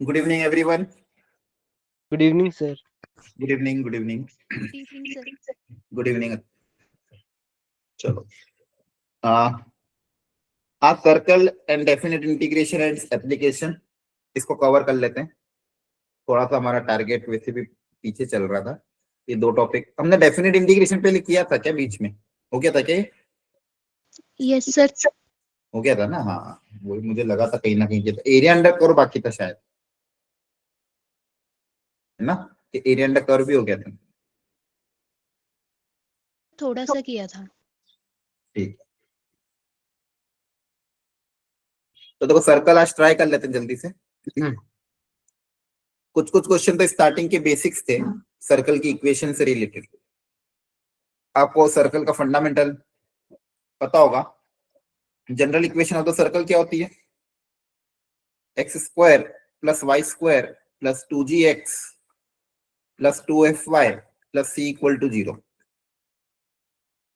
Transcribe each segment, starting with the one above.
Good evening, everyone. Good evening, sir. Good evening. Good evening. Evening, sir. Good evening. चलो आज circle and definite integration and application इसको cover कर लेते हैं। थोड़ा सा हमारा टारगेट वैसे भी पीछे चल रहा था। ये दो टॉपिक हमने डेफिनेट इंटीग्रेशन पहले किया था क्या? बीच में हो गया था क्या? Yes sir. हो गया था ना? हाँ, वो मुझे लगा था कहीं ना कहीं एरिया अंडर करो बाकी था शायद, है ना? कि एरिया अंडर कर्व भी हो गया था। थोड़ा सा किया था। ठीक, तो देखो सर्कल आज ट्राई कर लेते हैं जल्दी से। कुछ कुछ क्वेश्चन तो स्टार्टिंग के बेसिक्स थे सर्कल की इक्वेशन से रिलेटेड। आपको सर्कल का फंडामेंटल पता होगा। General equation of the circle क्या होती है? X square plus y square plus 2gx plus 2fy plus c equal to 0।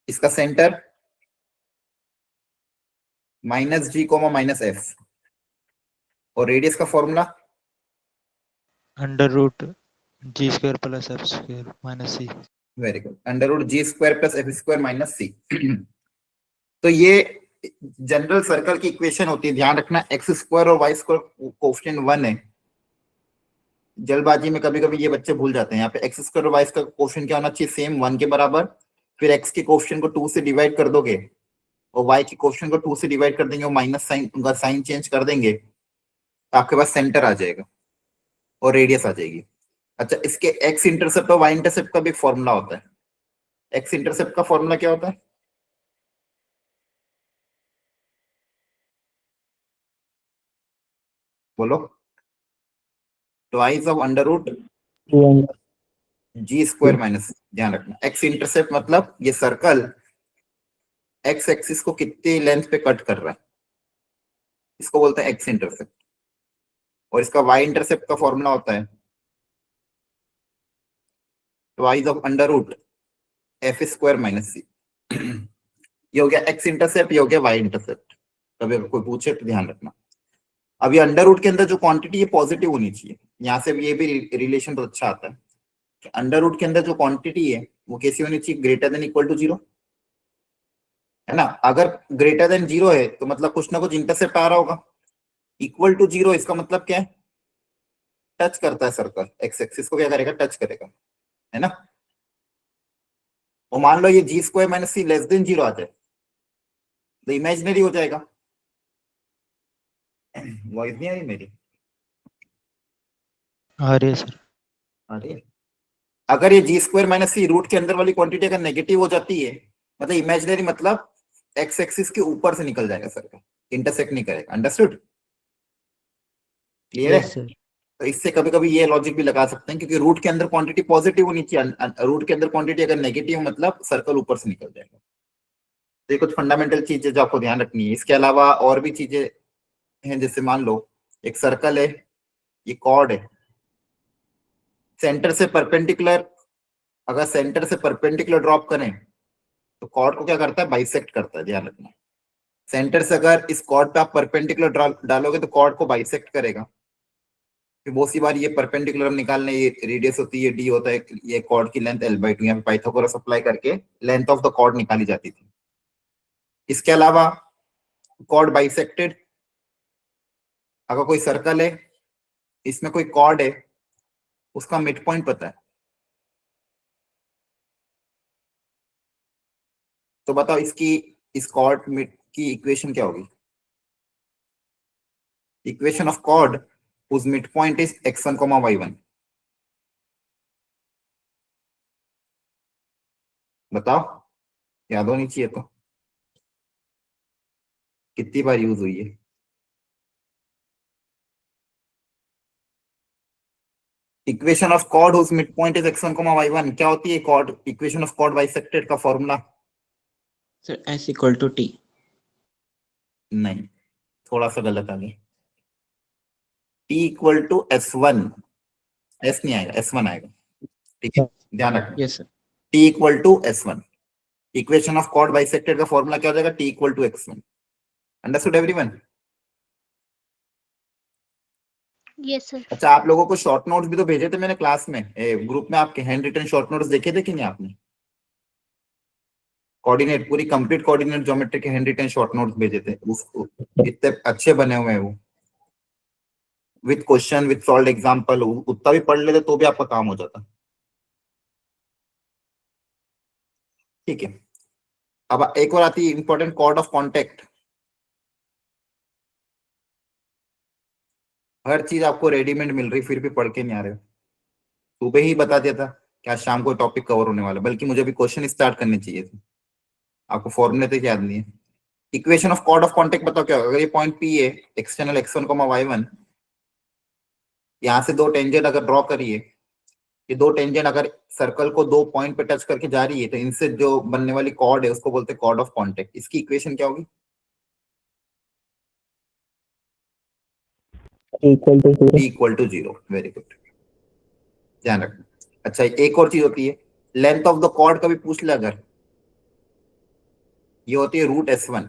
इसका centre minus g comma minus f और रेडियस का formula under root g square plus f square minus c. Very good, under root g square plus f square minus c. तो ये general circle की equation होती है। ध्यान रखना, x square और वाई स्क्वायर कोएफिशिएंट 1 है। जल्दबाजी में कभी कभी ये बच्चे भूल जाते हैं। यहाँ पे एक्स स्क्वायर और वाई का कोएफिशिएंट क्या होना चाहिए? सेम 1 के बराबर। फिर एक्स के कोएफिशिएंट को 2 से डिवाइड कर दोगे और वाई के कोएफिशिएंट को 2 से डिवाइड कर देंगे और माइनस साइन, उनका साइन चेंज कर देंगे तो आपके पास सेंटर आ जाएगा और रेडियस आ जाएगी। अच्छा, इसके एक्स इंटरसेप्ट और वाई इंटरसेप्ट का भी फॉर्मूला होता है। एक्स इंटरसेप्ट का फॉर्मूला क्या होता है? बोलो। Twice of under root g square minus. ध्यान रखना, एक्स इंटरसेप्ट मतलब ये सर्कल एक्स एक्सिस को कितनी लेंथ पे कट कर रहा है, इसको बोलते हैं एक्स इंटरसेप्ट। और इसका वाई इंटरसेप्ट का फॉर्मूला होता है twice of under root f square minus c. ये हो गया एक्स इंटरसेप्ट, ये हो गया वाई इंटरसेप्ट। कभी अगर कोई पूछे तो ध्यान रखना। अब ये अंडर रूट के अंदर जो क्वांटिटी है पॉजिटिव होनी चाहिए। यहाँ से ये भी रिलेशन तो अच्छा आता है कि अंडर रूट के अंदर जो क्वांटिटी है वो कैसी होनी चाहिए? ग्रेटर देन इक्वल टू 0, है ना? अगर ग्रेटर देन 0 है तो मतलब कुछ ना कुछ इंटरसेप्ट आ रहा होगा। इक्वल टू 0 इसका मतलब क्या है? टच करता है सर्कल एक्स एक्सिस को, क्या करेगा? टच करेगा, है ना? और मान लो ये जी स्क्वायर माइनस सी लेस देन 0 आ जाए तो इमेजिनरी हो जाएगा। वॉइस नहीं आ रही मेरी? आ रही है सर। अरे, अगर ये जी स्क्वायर माइनस सी रूट के अंदर वाली क्वांटिटी अगर नेगेटिव हो जाती है मतलब इमेजिनरी, मतलब एक्स एक्सिस के ऊपर से निकल जाएगा सर्कल, इंटरसेक्ट नहीं करेगा। अंडरस्टूड? क्लियर है? Yes sir. तो इससे कभी कभी ये लॉजिक भी लगा सकते हैं क्योंकि रूट के अंदर क्वांटिटी पॉजिटिव होनी चाहिए। रूट के अंदर क्वांटिटी अगर नेगेटिव मतलब सर्कल ऊपर से निकल जाएगा। तो ये कुछ फंडामेंटल चीजें जो आपको ध्यान रखनी है। इसके अलावा और भी चीजें हैं, जैसे मान लो एक सर्कल है, ये कॉर्ड है, सेंटर से परपेंडिकुलर, अगर सेंटर से परपेंडिकुलर ड्रॉप करें तो कॉर्ड को क्या करता है? बाइसेक्ट करता है। ध्यान रखना, सेंटर से अगर इस कॉर्ड पे आप परपेंडिकुलर डालोगे तो कॉर्ड को बाइसेक्ट करेगा। फिर बहुत सी बार ये परपेंडिकुलर हम निकालने, ये रेडियस होती है डी होता है, ये कॉर्ड की लेंथ L/2, यहाँ पे पाइथागोरस अप्लाई करके लेंथ ऑफ द कॉर्ड निकाली जाती थी। इसके अलावा कॉर्ड बाइसेक्टेड, अगर कोई सर्कल है इसमें कोई कॉर्ड है, उसका मिड पॉइंट पता है तो बताओ इसकी, इस कॉर्ड मिड की इक्वेशन क्या होगी? Equation of chord whose midpoint is x1, y1। बताओ, याद होनी चाहिए तो। कितनी बार यूज हुई है? Equation of chord whose midpoint is x1, y1 क्या होती है? Chord, equation of chord bisected का formula? Sir S equal to T. नहीं, थोड़ा सा गलत आ गया। T equal to S1, S नहीं आएगा, S1 आएगा। ठीक है, ध्यान रखना, yes sir. T equal to S1। Equation of chord bisected का फॉर्मूला क्या हो जाएगा? T equal to x1। Understood everyone? Yes sir. अच्छा, आप लोगों को शॉर्ट नोट्स भी तो भेजे थे मैंने क्लास में, ग्रुप में आपके हैंड रिटन शॉर्ट नोट्स देखे थे कि नहीं आपने? कोऑर्डिनेट, पूरी कंप्लीट कोऑर्डिनेट ज्योमेट्री के हैंड रिटन शॉर्ट नोट्स भेजे थे, उसको इतने अच्छे बने हुए हैं वो, with question with solve example. उतना भी पढ़ लेते तो भी आपका काम हो जाता। ठीक है, अब एक और आती है इंपॉर्टेंट, कॉर्ड ऑफ कॉन्टेक्ट। हर चीज आपको रेडीमेड मिल रही, फिर भी पढ़ के नहीं आ रहे हो। सुबह ही बता दिया था क्या शाम को टॉपिक कवर होने वाला, बल्कि मुझे भी क्वेश्चन स्टार्ट करने चाहिए थे। आपको फॉर्मूले तक याद नहीं है। Equation of chord of contact बताओ क्या होगा? अगर ये पॉइंट पी है, एक्सटर्नल x1, y1, यहाँ से दो टेंजेंट अगर ड्रॉ करिए, ये दो टेंजेंट अगर सर्कल को दो पॉइंट पे टच करके जा रही है, तो इनसे जो बनने वाली कॉर्ड है उसको बोलते हैं कॉर्ड ऑफ कॉन्टेक्ट। इसकी इक्वेशन क्या होगी? Equal to zero. Very good, ध्यान रखना। अच्छा, एक और चीज होती है, लेंथ ऑफ द कॉर्ड कभी पूछ ले अगर, ये होती है root s1।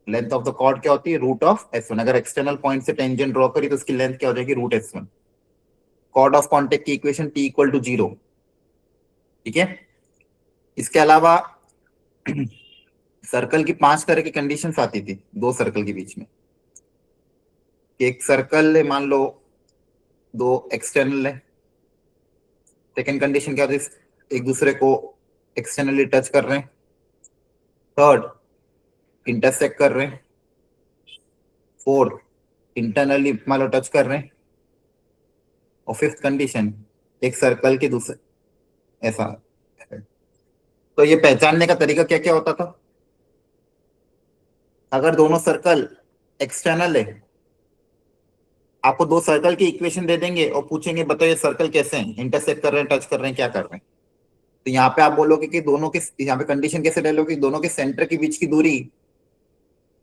Length of the chord क्या होती है? Root of s1। अगर एक्सटर्नल पॉइंट से टेंजेंट ड्रॉ करी तो उसकी लेंथ क्या हो जाएगी? Root s1। Chord of contact की equation t equal to zero. ठीक है, इसके अलावा सर्कल की 5 तरह की कंडीशंस आती थी दो सर्कल के बीच में। एक सर्कल मान लो दो एक्सटर्नल है, सेकेंड कंडीशन क्या होती है? एक दूसरे को एक्सटर्नली टच कर रहे हैं। थर्ड, इंटरसेक्ट कर रहे हैं। फोर्थ, इंटरनली मान लो टच कर रहे हैं। और फिफ्थ कंडीशन, एक सर्कल के दूसरे, ऐसा। तो ये पहचानने का तरीका क्या क्या होता था? अगर दोनों सर्कल एक्सटर्नल है, आपको दो सर्कल की इक्वेशन दे देंगे और पूछेंगे बताओ ये सर्कल कैसे हैं, इंटरसेक्ट कर रहे हैं, टच कर रहे हैं, क्या कर रहे हैं। तो यहाँ पे आप बोलोगे कि दोनों के, यहाँ पे कंडीशन कैसे डालोगे? दोनों के सेंटर के बीच की दूरी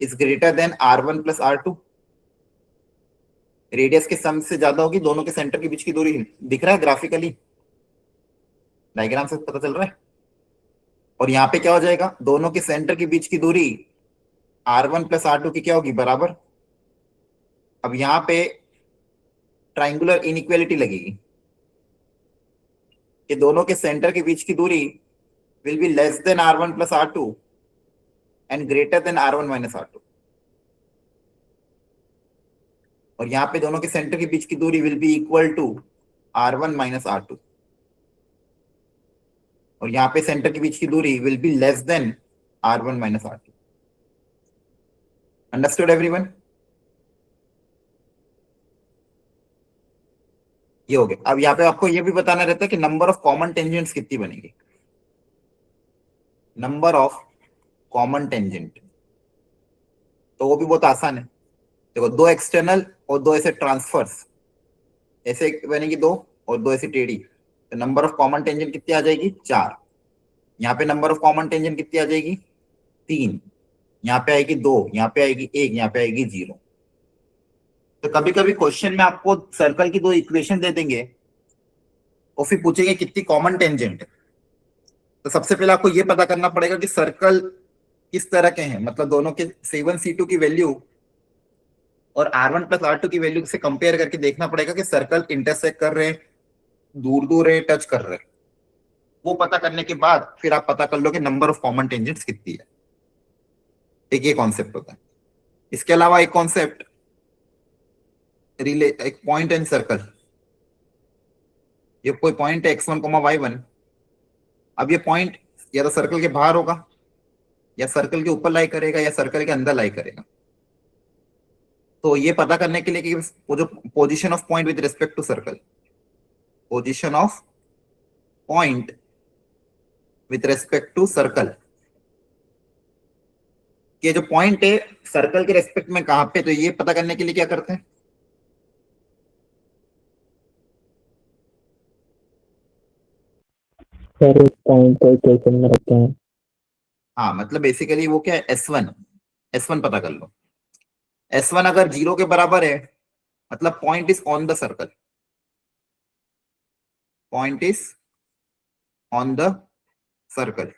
is greater than r1 plus r2। Radius के सम से ज्यादा होगी दोनों के सेंटर के बीच की दूरी। दिख रहा है ग्राफिकली, डायग्राम से पता चल रहा है। और यहाँ पे क्या हो जाएगा? दोनों के सेंटर के बीच की दूरी r1 प्लस r2 की क्या होगी? बराबर। अब यहाँ पे ट्राइंगुलर इनइक्वालिटी लगेगी कि दोनों के सेंटर के बीच की दूरी will be less than r1 plus r2 and greater than r1 minus r2। और यहाँ पे दोनों के सेंटर के बीच की दूरी will be equal to r1 minus r2। और यहाँ पे सेंटर के बीच की दूरी will be less than r1 minus r2। Understood everyone? ये हो गया। अब यहाँ पे आपको ये भी बताना रहता है कि नंबर ऑफ कॉमन टेंजेंट्स कितनी बनेगी। नंबर ऑफ कॉमन टेंजेंट, तो वो भी बहुत आसान है। देखो, दो एक्सटर्नल और दो ऐसे ट्रांसफर्स, ऐसे बनेगी दो और दो ऐसी टेढ़ी, तो नंबर ऑफ कॉमन टेंजेंट कितनी आ जाएगी? 4। यहाँ पे नंबर ऑफ कॉमन टेंजेंट कितनी आ जाएगी? 3। यहाँ पे आएगी 2, यहाँ पे आएगी 1, यहाँ पे आएगी 0। तो कभी कभी क्वेश्चन में आपको सर्कल की दो इक्वेशन दे देंगे और फिर पूछेंगे कितनी कॉमन टेंजेंट है। तो सबसे पहले आपको ये पता करना पड़ेगा कि सर्कल किस तरह के हैं, मतलब दोनों के C1 C2 की वैल्यू और r1 प्लस r2 की वैल्यू से कंपेयर करके देखना पड़ेगा कि सर्कल इंटरसेक्ट कर रहे हैं, दूर दूर है, टच कर रहे हैं। वो पता करने के बाद फिर आप पता कर लो कि नंबर ऑफ कॉमन टेंजेंट्स कितनी है। एक ये कॉन्सेप्ट होता है। इसके अलावा एक कॉन्सेप्ट रिले, एक पॉइंट एंड सर्कल। ये कोई पॉइंट है x1, y1। अब ये पॉइंट या तो सर्कल के बाहर होगा, या सर्कल के ऊपर लाई करेगा, या सर्कल के अंदर लाई करेगा। तो ये पता करने के लिए कि वो जो position of point with respect to circle, position of point with respect to circle, ये जो पॉइंट है सर्कल के रेस्पेक्ट में कहां पे, तो ये पता करने के लिए क्या करते हैं? सर उस पॉइंट को इक्वेशन में रखते हैं। हाँ, मतलब बेसिकली वो क्या है? S1 पता कर लो। S1 अगर 0 के बराबर है, मतलब point is on the circle, point is on the circle.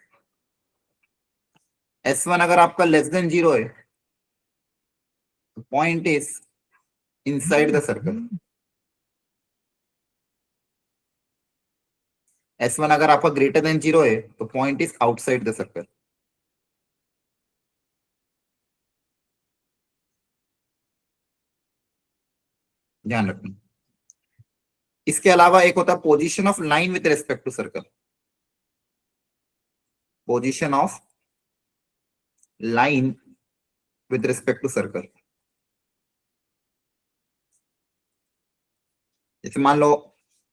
S1 अगर आपका लेस देन 0 है, तो point is inside the circle. S1 अगर आपका ग्रेटर देन 0 है तो point is outside the circle. ध्यान रखना। इसके अलावा एक होता है position of line with respect to circle. Position of line with respect to circle. जैसे मान लो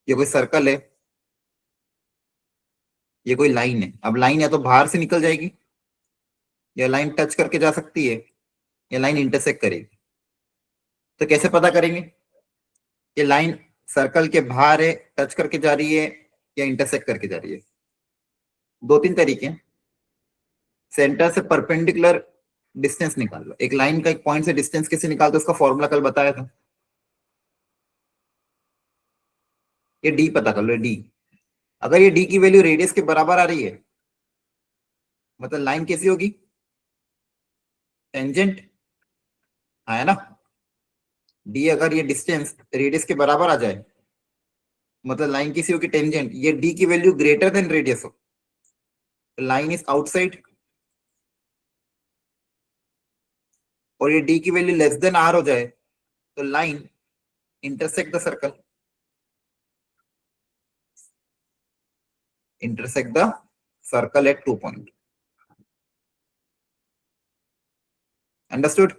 ये कोई सर्कल है, ये कोई लाइन है। अब लाइन या तो बाहर से निकल जाएगी, या लाइन टच करके जा सकती है, या लाइन इंटरसेक्ट करेगी। तो कैसे पता करेंगे ये लाइन सर्कल के बाहर है, टच करके जा रही है, या इंटरसेक्ट करके जा रही है? दो तीन तरीके हैं। सेंटर से परपेंडिकुलर डिस्टेंस निकाल लो। एक लाइन का एक पॉइंट से डिस्टेंस कैसे निकालते, उसका फॉर्मूला कल बताया था। ये डी पता कर लो, डी। अगर ये डी की वैल्यू रेडियस के बराबर आ रही है, मतलब लाइन कैसी होगी? टेंजेंट आया ना। डी अगर ये डिस्टेंस रेडियस के बराबर आ जाए, मतलब लाइन कैसी होगी? टेंजेंट। ये डी की वैल्यू ग्रेटर देन रेडियस हो, लाइन इज आउटसाइड। और ये डी की वैल्यू लेस देन आर हो जाए तो line intersect the circle. Intersect the circle eight 2 point. Understood?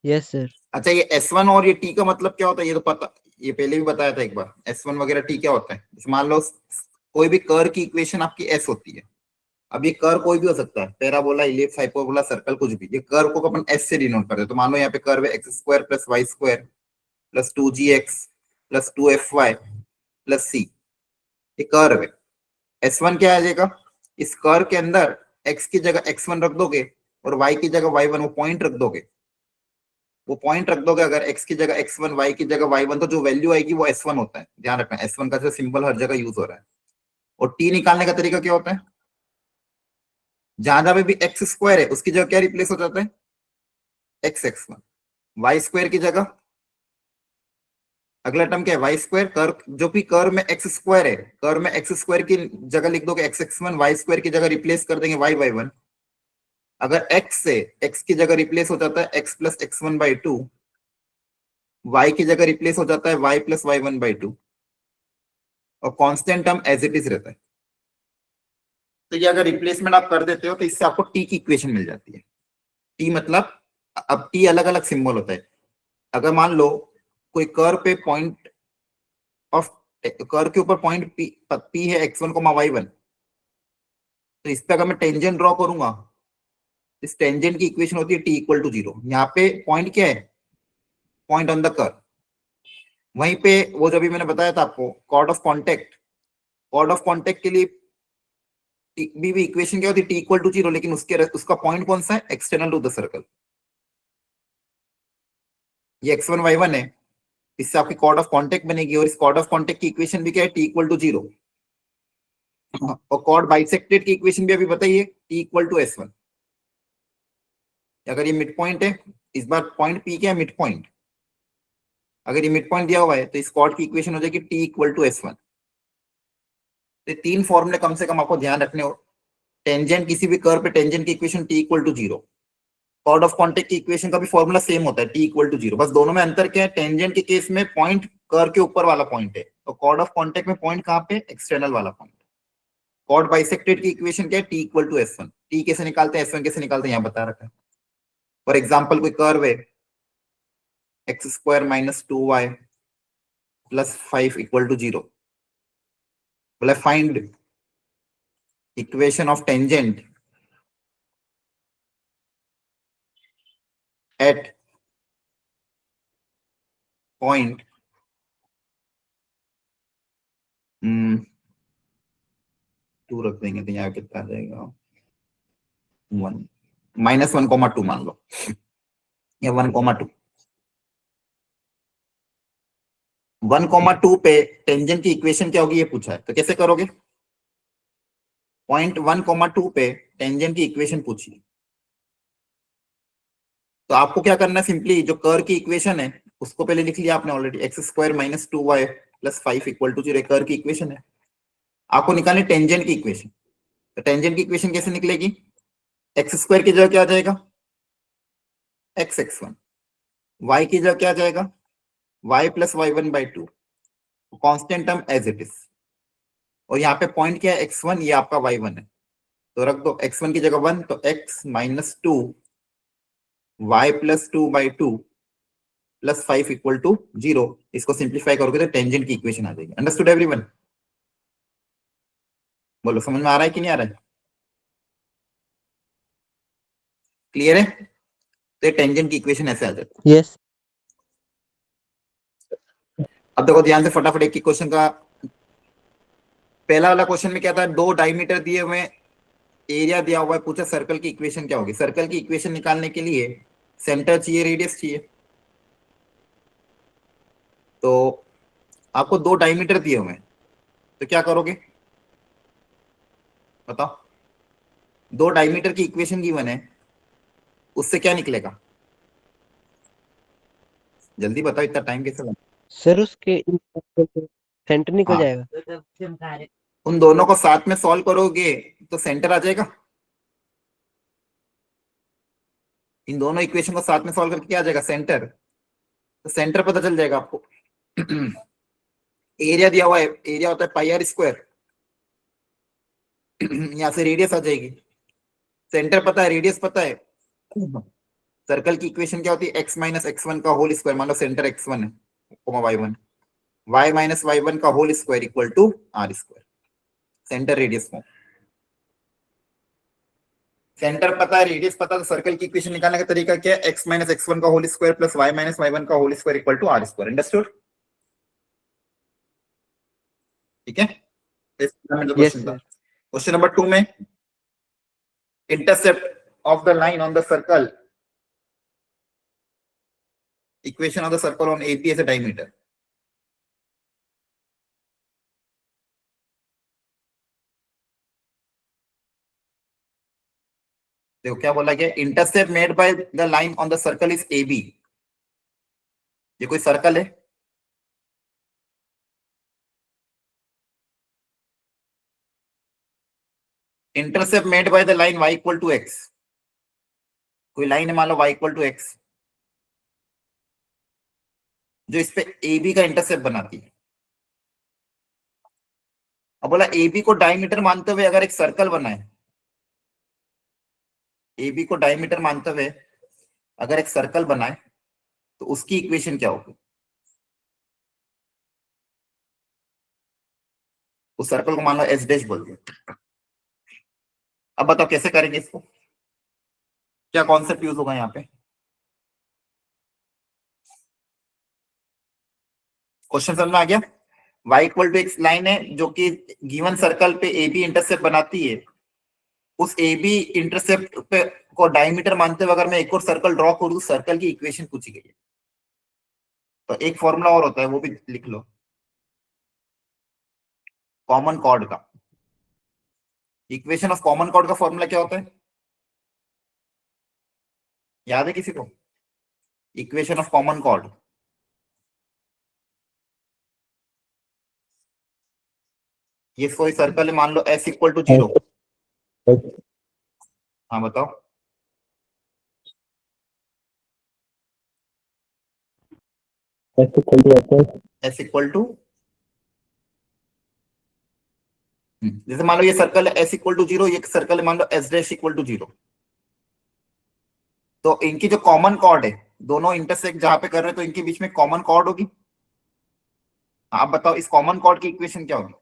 Yes sir. अच्छा, ये S1 और ये T का मतलब क्या होता है ये तो पता, ये पहले भी बताया था एक बार। S1 वगैरह T क्या होता है? जैसे मान लो कोई भी कर्व की इक्वेशन आपकी S होती है। अब ये कर्व कोई भी हो सकता है, पैराबोला, इलिप्स, हाइपरबोला, सर्कल, कुछ भी। ये कर्व को अपन S से डिनोट करते हैं। तो मान लो यहाँ पे कर्व है x² + y² + 2gx + 2fy + c। ये कर्व है। S1 क्या आ जाएगा? इस कर्व के अंदर x की जगह x1 रख दोगे और y की जगह y1, वो पॉइंट रख दोगे। वो पॉइंट रख दोगे अगर x की जगह x1, y की जगह y1, तो जो वैल्यू आएगी वो S1 होता है। ध्यान रखना, S1 का जो सिंबल हर जगह यूज हो रहा है। और t निकालने का तरीका क्या होता है? जहां जहां पे भी x² है उसकी जगह क्या रिप्लेस हो जाता है? x(x1). y² की जगह अगला टर्म क्या है? y²। कर्व जो भी कर्व में x² है, कर्व में x² की जगह लिख दोगे x(x1), y² की जगह रिप्लेस कर देंगे y(y1). अगर x से x की जगह रिप्लेस हो जाता है x + x1/2, y की जगह रिप्लेस हो जाता है y + y1/2, और constant term as it is रहता है। तो ये अगर रिप्लेसमेंट आप कर देते हो तो इससे आपको टी की इक्वेशन मिल जाती है। टी मतलब, अब टी अलग अलग सिंबल होता है। अगर मान लो कोई कर्व पे पॉइंट ऑफ कर्व के ऊपर पॉइंट पी है x1, y1, तो इस पे अगर मैं टेंजेंट ड्रॉ करूंगा, इस टेंजेंट की इक्वेशन होती है t = 0। यहाँ पे पॉइंट क्या है? Point on the curve. वहीं पे वो जो भी मैंने बताया था आपको, chord of contact, chord of contact के लिए भी इक्वेशन क्या होती है? t = 0, लेकिन उसका पॉइंट कौन सा है? External to the circle. ये x1 y1 है, इससे आपकी कॉर्ड ऑफ कॉन्टेक्ट बनेगी, और इस कॉर्ड ऑफ कॉन्टेक्ट की इक्वेशन भी क्या है? t = 0। और कॉर्ड बाइसेक्टेड की इक्वेशन भी अभी बताइए, t = S1। अगर ये मिड पॉइंट है, इस बार पॉइंट p क्या है? Mid point. अगर ये मिड पॉइंट दिया हुआ है तो इस कॉर्ड की इक्वेशन हो जाएगी t = S1। तो तीन फॉर्मूले कम से कम आपको ध्यान रखने हो। टेंजेंट, किसी भी कर्व पे टेंजेंट की equation t = 0। Chord of contact की इक्वेशन का भी फॉर्मूला सेम होता है, t = 0। बस दोनों में अंतर क्या है? टेंजेंट के केस में पॉइंट कर्व के ऊपर वाला पॉइंट है, और कॉर्ड ऑफ कॉन्टेक्ट में पॉइंट कहां पे? एक्सटर्नल वाला पॉइंट। कॉर्ड बाइसेक्टेड की इक्वेशन क्या है? t = S1। t कैसे निकालते हैं, S1 कैसे निकालते हैं, यहां बता रखा है। फॉर एग्जाम्पल कोई कर्व है x² - 2y + 5 = 0। बोला find equation of tangent at point 2 रख देंगे तो यहाँ कितना आ जाएगा? 1 -1, 2 मान लो, या 1, 2 पे टेंजेंट की इक्वेशन क्या होगी ये पूछा है, तो कैसे करोगे? पॉइंट 1, 2 पे टेंजेंट की इक्वेशन पूछिए, तो आपको क्या करना है, सिंपली जो कर्व की इक्वेशन है उसको पहले लिख लिया आपने already, x square minus 2y plus 5 equal to 0 curve की इक्वेशन है। आपको निकालनी टेंजेंट की इक्वेशन। तो टेंजेंट की इक्वेशन कैसे निकलेगी, एक्स स्क्वायर की जगह क्या आ जाएगा, एक्स x1, y की जगह क्या आ जाएगा, y plus y1/2, constant term as it is, और यहाँ पे पॉइंट क्या है x1, ये आपका y1 है, तो रख दो x1 की जगह 1, तो x minus 2 y plus 2/2 plus 5 equal to 0। इसको सिंप्लीफाई करोगे तो टेंजेंट की इक्वेशन आ जाएगी। Understood everyone? बोलो समझ में आ रहा है कि नहीं आ रहा है? क्लियर है? तो टेंजेंट की इक्वेशन ऐसे आ जाती है। यस अब देखो ध्यान से फटाफट एक ही क्वेश्चन का, पहला वाला क्वेश्चन में क्या था, दो डायमीटर दिए हुए, एरिया दिया हुआ है, पूछा सर्कल की इक्वेशन क्या होगी। सर्कल की इक्वेशन निकालने के लिए सेंटर चाहिए, रेडियस चाहिए। तो आपको दो डायमीटर दिए हुए हैं, तो क्या करोगे बताओ, दो डायमीटर की इक्वेशन गिवन है, उससे क्या निकलेगा, जल्दी बताओ, इतना टाइम कैसे लगा। सर, उसके सेंटर निकल हाँ। जाएगा। उन दोनों को साथ में सॉल्व करोगे तो सेंटर आ जाएगा। इन दोनों इक्वेशन को साथ में सॉल्व करके क्या आ जाएगा, सेंटर। तो सेंटर पता चल जाएगा आपको। एरिया दिया हुआ है, एरिया होता है पाई आर स्क्वायर, यहां से रेडियस आ जाएगी। सेंटर पता है, रेडियस पता है। सर्कल की इक्वेशन क्या होती है, x माइनस x1 का होल स्क्वायर, मान लो सेंटर x1 है, y1, y माइनस y1 का whole square equal to r square, centre radius form. Centre पता है, रेडियस पता है, तो सर्कल की इक्वेशन निकालने का तरीका क्या है, x माइनस x1 का whole square plus y minus y1 का whole square equal to r square. Understood? ठीक है, यस क्वेश्चन था। सर। क्वेश्चन नंबर 2 में intercept of the line on the circle, equation of the circle on AP as a diameter. देखो क्या बोला गया, intercept made by the line on the circle is AB। ये कोई circle है, intercept made by the line y equal to x, कोई line है मान लो y इक्वल टू x, जो इस पे AB का इंटरसेप्ट बनाती है। अब बोला AB को डायमीटर मानते हुए अगर एक सर्कल बनाए, AB को डायमीटर मानते हुए अगर एक सर्कल बनाए तो उसकी इक्वेशन क्या होगी। उस सर्कल को मान लो S डैश बोल दिया। अब बताओ कैसे करेंगे इसको, क्या कॉन्सेप्ट यूज होगा यहाँ पे। क्वेश्चन समझ में आ गया। y equal to x line है जो कि गिवन सर्कल पे AB इंटरसेप्ट बनाती है, उस AB इंटरसेप्ट पे को डायमीटर मानते हुए अगर मैं एक और सर्कल ड्रॉ करूं, सर्कल की इक्वेशन पूछी गई है। तो एक फॉर्मूला और होता है, वो भी लिख लो, कॉमन कॉर्ड का। इक्वेशन ऑफ कॉमन कॉर्ड का फॉर्मूला क्या होता है, याद है किसी को? इक्वेशन ऑफ कॉमन कॉर्ड, ये कोई सर्कल है मान लो S इक्वल टू 0। हाँ बताओ, S इक्वल टू, जैसे मान लो ये सर्कल है S इक्वल टू 0, ये सर्कल है मान लो S डैश इक्वल टू 0। तो इनकी जो कॉमन कॉर्ड है, दोनों इंटरसेक्ट जहां पे कर रहे हैं, तो इनके बीच में कॉमन कॉर्ड होगी। आप बताओ इस कॉमन कॉर्ड की इक्वेशन क्या होगी।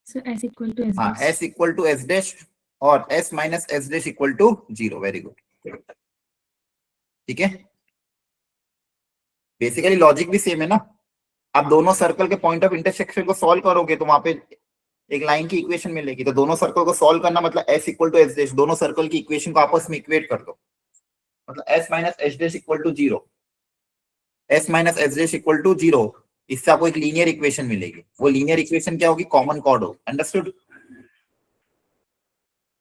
So S equal to S हाँ, dash. S equal to S dash और S minus S dash equal to 0। Very good, ठीक है। बेसिकली लॉजिक भी सेम है ना। आप दोनों सर्कल के पॉइंट ऑफ इंटरसेक्शन को सॉल्व करोगे तो वहां पे एक लाइन की इक्वेशन मिलेगी। तो दोनों सर्कल को सॉल्व करना मतलब S equal to S dash, दोनों सर्कल की इक्वेशन को आपस में इक्वेट कर दो, मतलब S minus S dash equal to 0, S minus S dash equal to 0 इससे आपको एक लीनियर इक्वेशन मिलेगी। वो लीनियर इक्वेशन क्या होगी? कॉमन कॉर्ड हो। अंडरस्टूड?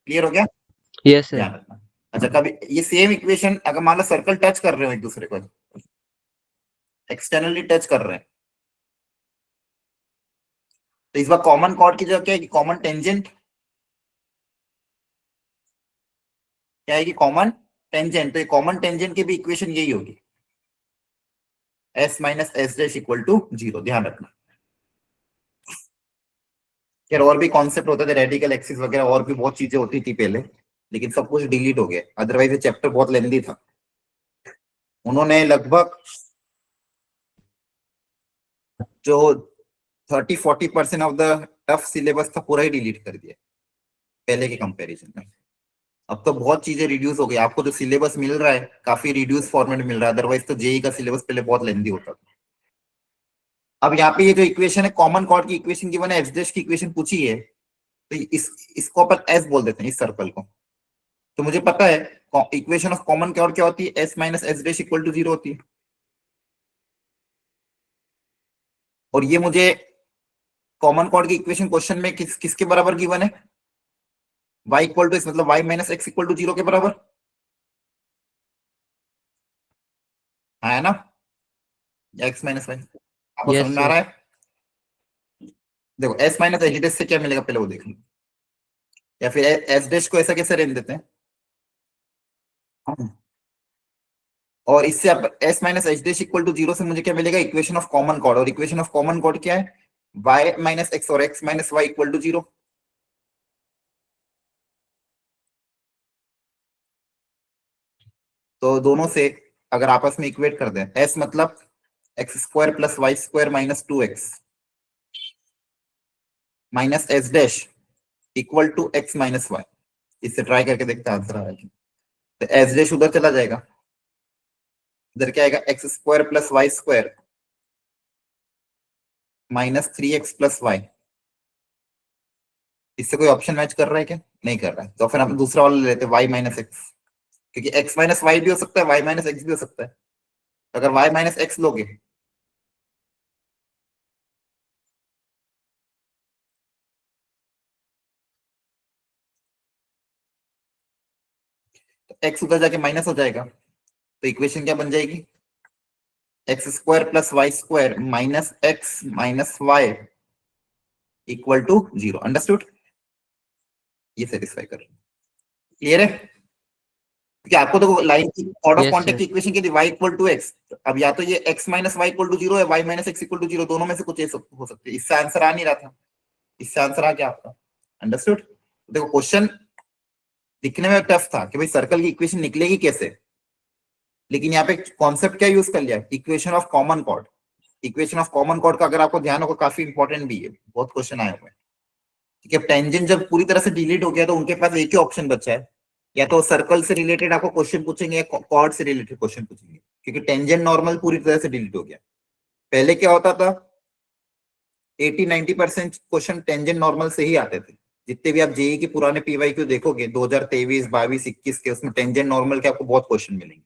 क्लियर हो गया? Yes, sir. ध्यान रखना। अच्छा, कभी ये सेम इक्वेशन अगर मान लो सर्कल टच कर रहे हो एक दूसरे को, एक्सटर्नली टच कर रहे हैं, तो इस बार कॉमन कॉर्ड की जगह क्या है? Common tangent. क्या है कि कॉमन टेंजेंट। तो ये कॉमन टेंजेंट की भी इक्वेशन यही होगी, s minus S dash equal to 0। ध्यान रखना। यार और भी कॉन्सेप्ट होते थे, रेडिकल एक्सिस वगैरह, और भी बहुत चीजें होती थी पहले, लेकिन सब कुछ डिलीट हो गया। अदरवाइज ये चैप्टर बहुत लेंदी था। उन्होंने लगभग जो 30-40% ऑफ द टफ सिलेबस था पूरा ही डिलीट कर दिया पहले के कंपैरिजन में। अब तो बहुत चीजें रिड्यूस हो गई। आपको जो सिलेबस मिल रहा है काफी रिड्यूस फॉर्मेट मिल रहा है, अदरवाइज तो जेई का सिलेबस पहले बहुत लेंदी होता था। अब यहाँ पे ये जो इक्वेशन है, कॉमन कॉर्ड की इक्वेशन गिवन है, एफ डैश की इक्वेशन पूछी है, तो इसको अपन एस बोल देते हैं, इस सर्कल को। तो मुझे पता है इक्वेशन ऑफ कॉमन कॉर्ड क्या होती है? S minus S dash equal to 0 होती है। और ये मुझे कॉमन कॉर्ड की इक्वेशन क्वेश्चन में किसके बराबर गिवन है? y इक्वल टू, मतलब y minus x equal to 0 के बराबर है ना? x minus y. आपको Yes, समझ में आ sir. रहा है? देखो s माइनस एच डैश से क्या मिलेगा पहले वो देख लो, या फिर एस डैश को ऐसा कैसे रहने देते हैं। और इससे अब s minus H dash equal to 0 से मुझे क्या मिलेगा? Equation of common chord. और इक्वेशन ऑफ कॉमन कॉर्ड क्या है? y माइनस एक्स और x minus y equal to 0। तो दोनों से अगर आपस में इक्वेट कर दें, s मतलब x square plus y square minus 2x minus S dash equal to x minus y. इससे ट्राई करके देखते हैं आंसर आएगा। तो एस डैश उधर चला जाएगा, इधर क्या आएगा? X square plus y square minus 3x plus y. इससे कोई ऑप्शन मैच कर रहा है क्या? नहीं कर रहा है। तो फिर हम दूसरा वाला ले लेते हैं, y माइनस एक्स, क्योंकि x माइनस वाई भी हो सकता है, y माइनस एक्स भी हो सकता है। अगर y माइनस एक्स लोगे तो x उधर जाके माइनस हो जाएगा। तो इक्वेशन क्या बन जाएगी? X square plus y square minus x minus y equal to 0। Understood? ये सेटिस्फाई कर, क्लियर है? क्योंकि आपको तो लाइन की order of Yes, contact sir. Equation की थी y इक्वल टू एक्स। अब या तो ये x minus y equal to 0 है, y minus x equal to 0, दोनों में से कुछ एक हो सकते हैं। इससे आंसर आ नहीं रहा था, इससे आंसर आ गया आपका। अंडरस्टूड? देखो क्वेश्चन दिखने में टफ था कि भाई सर्कल की इक्वेशन निकलेगी कैसे, लेकिन यहाँ पे कॉन्सेप्ट क्या यूज कर लिया? Equation of common cord. Equation of common cord का अगर आपको ध्यान होगा काफी इंपॉर्टेंट भी है, बहुत क्वेश्चन आए हुए हैं। ठीक है, टेंजेंट जब पूरी तरह से डिलीट हो गया तो उनके पास एक ही ऑप्शन बचा है, या तो सर्कल से रिलेटेड आपको क्वेश्चन पूछेंगे या कॉर्ड से रिलेटेड क्वेश्चन पूछेंगे, क्योंकि टेंजेंट नॉर्मल पूरी तरह से डिलीट हो गया। पहले क्या होता था? 80-90% क्वेश्चन टेंजेंट नॉर्मल से ही आते थे। जितने भी आप जेई के पुराने पीवाईक्यू देखोगे 2023, 22, 21 के, उसमें टेंजेंट नॉर्मल के आपको बहुत क्वेश्चन मिलेंगे,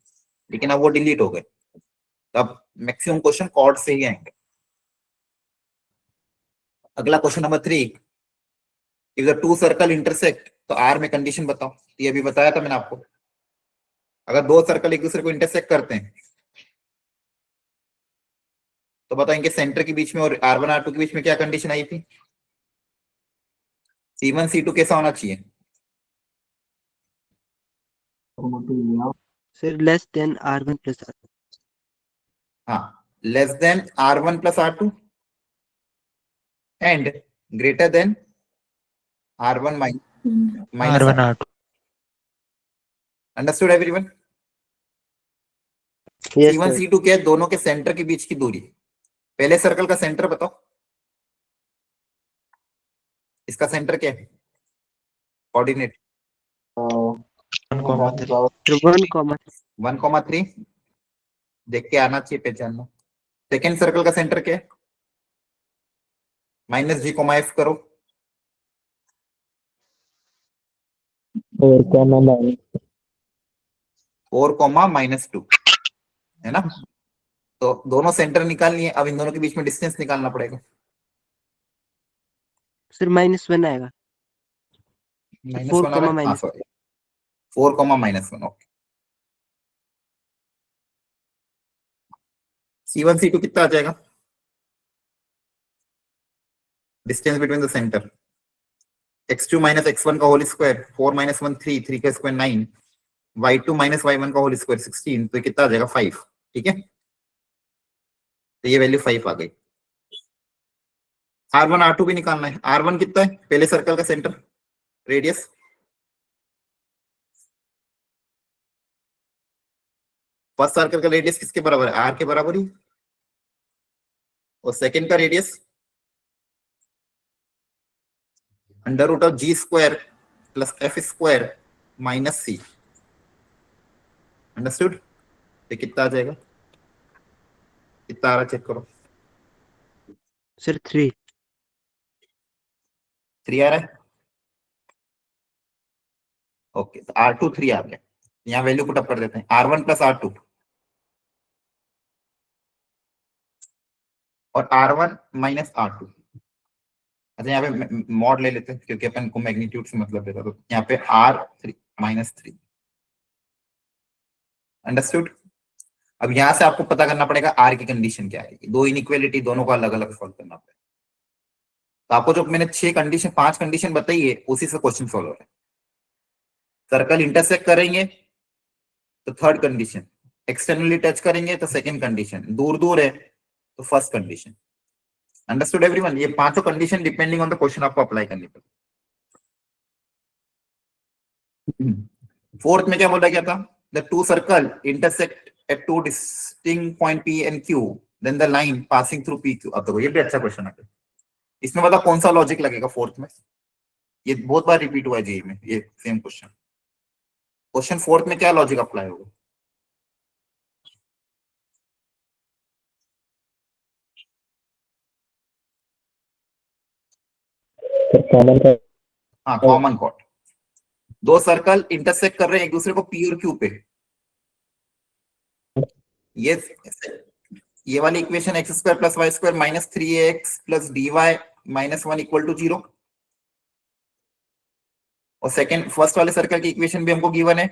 लेकिन अब वो डिलीट हो गए। अब मैक्सिमम क्वेश्चन कॉर्ड से ही आएंगे। अगला question number 3, if the two circle intersect, तो आर में कंडीशन बताओ। ये अभी बताया था मैंने आपको, अगर दो सर्कल एक दूसरे को इंटरसेक्ट करते हैं तो बताओ इनके सेंटर के बीच में और R1 R2 के बीच में क्या कंडीशन आई थी? C1 C2 कैसा होना चाहिए? Sir, less than R1 plus R2. हाँ, less than R1 plus R2 and greater than R1 minus R1 R2। R2 understood everyone? Yes, C1 sir. C2 क्या है? दोनों के सेंटर के बीच की दूरी। पहले सर्कल का सेंटर बताओ, इसका सेंटर क्या है? कोऑर्डिनेट 1,3 1,3. 1,3 देख के आना चाहिए, पहचानना। सेकेंड सर्कल का सेंटर क्या है? -G, F करो। 4, -4, -2 है ना? तो दोनों सेंटर निकालनी है, अब इन दोनों के बीच में डिस्टेंस निकालना पड़ेगा। सर -1 आएगा। -1 4, आ रहा है, हाँ -1। Sorry 4, -1 okay. C1 C2 कितना आ जाएगा? Distance between the centre x2 - x1 का होल स्क्वायर 4 - 1 3 3 का स्क्वायर 9 y2 - y1 का होल स्क्वायर 16, तो कितना आ जाएगा 5। ठीक है, तो ये वैल्यू 5 आ गई। R1 R2 भी निकालना है। R1 कितना है? पहले सर्कल का सेंटर रेडियस, फर्स्ट सर्कल का रेडियस किसके बराबर है? R के बराबर ही। और सेकंड का radius √g² + f² - c। Understood? तो कितना आ जाएगा? कितना आ रहा चेक करो। सर 3। 3 आ रहा है, ओके। तो R2 3 आ गया। यहाँ वैल्यू पुट अप कर देते हैं, R1 + R2 और R1 - R2। अच्छा, यहाँ पे मॉड ले लेते हैं क्योंकि अपन को मैग्नीट्यूड से मतलब है, तो यहाँ पे R3 - 3। अंडरस्टूड? अब यहां से आपको पता करना पड़ेगा R की कंडीशन क्या है। दो इनइक्वालिटी, दोनों को अलग अलग सॉल्व करना पड़ेगा। तो आपको जो मैंने 5 कंडीशन बताई है, उसी से क्वेश्चन सॉल्व हो रहा है। सर्कल इंटरसेक्ट करेंगे तो थर्ड कंडीशन, एक्सटर्नली टच करेंगे तो सेकंड कंडीशन, दूर दूर है तो फर्स्ट कंडीशन। Understood everyone? ये पांचों condition depending on the question आपको अप्लाई करनी पड़ेगी। फोर्थ में क्या बोला गया था? The two circle intersect at two distinct point P and Q, then the line passing through PQ। अब देखो, ये भी अच्छा क्वेश्चन है। इसमें मतलब कौन सा लॉजिक लगेगा फोर्थ में? ये बहुत बार रिपीट हुआ है जेईई में, ये सेम क्वेश्चन। क्वेश्चन फोर्थ में क्या लॉजिक अप्लाई होगा? सर कॉमन का हाँ, कॉमन कॉर्ड। दो सर्कल इंटरसेक्ट कर रहे हैं एक दूसरे को P और Q पे। ये वाली equation x² + y² - 3ax + dy - 1 = 0। और सेकंड फर्स्ट वाले सर्कल की इक्वेशन भी हमको गिवन है,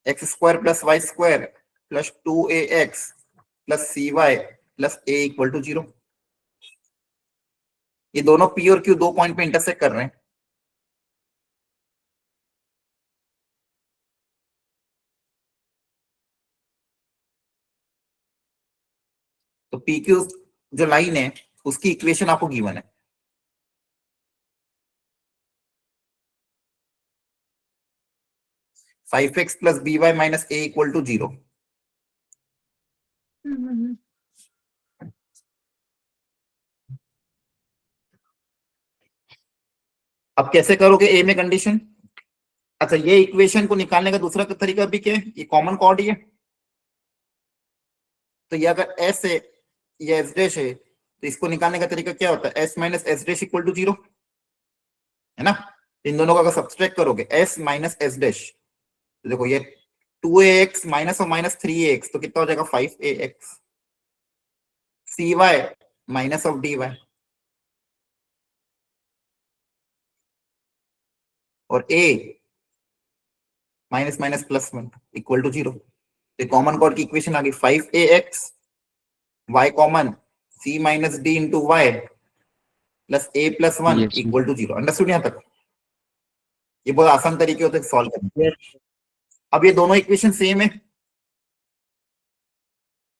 x² + y² + 2ax + cy + a = 0। ये दोनों P और Q दो पॉइंट पे इंटरसेक्ट कर रहे हैं। तो PQ जो लाइन है उसकी इक्वेशन आपको गिवन है। (5x + by - a = 0। अब कैसे करोगे ए में कंडीशन? अच्छा, ये इक्वेशन को निकालने का दूसरा तरीका भी क्या है? ये कॉमन कॉर्ड ही है, तो ये अगर s है, ये s' है, तो इसको निकालने का तरीका क्या होता है? s - s' = 0, है ना? इन दोनों का अगर सब्सट्रैक्ट करोगे s - s', तो देखो ये 2ax - और -3ax, तो कितना हो जाएगा? 5ax। cy - dy और a -(+1) = 0। तो कॉमन कॉर्ड की इक्वेशन आ गई 5ax, y common, c - d × y + a + 1 Yes, sir. = 0। Understood यहां तक? ये बहुत आसान तरीके होते हैं सॉल्व करने के। अब ये दोनों इक्वेशन सेम है,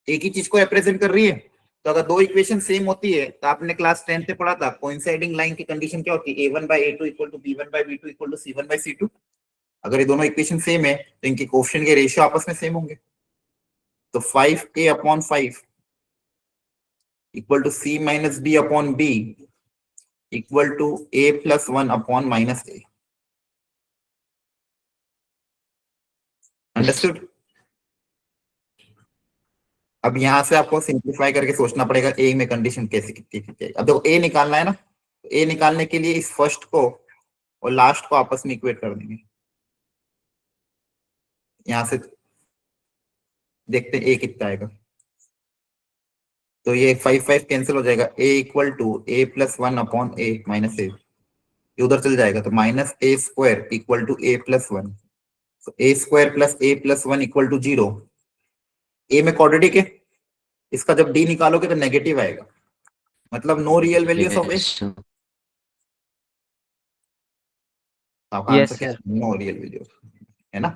एक ही चीज को रिप्रेजेंट कर रही है। तो अगर दो इक्वेशन सेम होती है तो आपने क्लास 10th में पढ़ा था, कोइंसाइडिंग लाइन की कंडीशन क्या होती है? a1/a2 = b1/b2 = c1/c2। अगर ये दोनों इक्वेशन सेम है तो इनके कोएफिशिएंट के रेशियो आपस में सेम होंगे। तो 5a/5 = c - d/b = a + 1/-a। Understood? अब यहां से आपको सिंप्लीफाई करके सोचना पड़ेगा ए में कंडीशन कैसे कितनी थी। अब देखो ए निकालना है ना, तो ए निकालने के लिए इस फर्स्ट को और लास्ट को आपस में इक्वेट कर देंगे। यहां से देखते हैं ए कितना आएगा। तो ये 5 कैंसिल हो जाएगा, a equal to a plus 1 upon a minus a, ये उधर चल जाएगा, तो minus a square equal to a plus 1, तो a square plus a plus 1 equal to 0। a में क्वाड्रेटिक है, इसका जब d निकालोगे तो नेगेटिव आएगा, मतलब no real values of a। आपका Yes, आंसर क्या है? sir. नो रियल वैल्यू, है ना।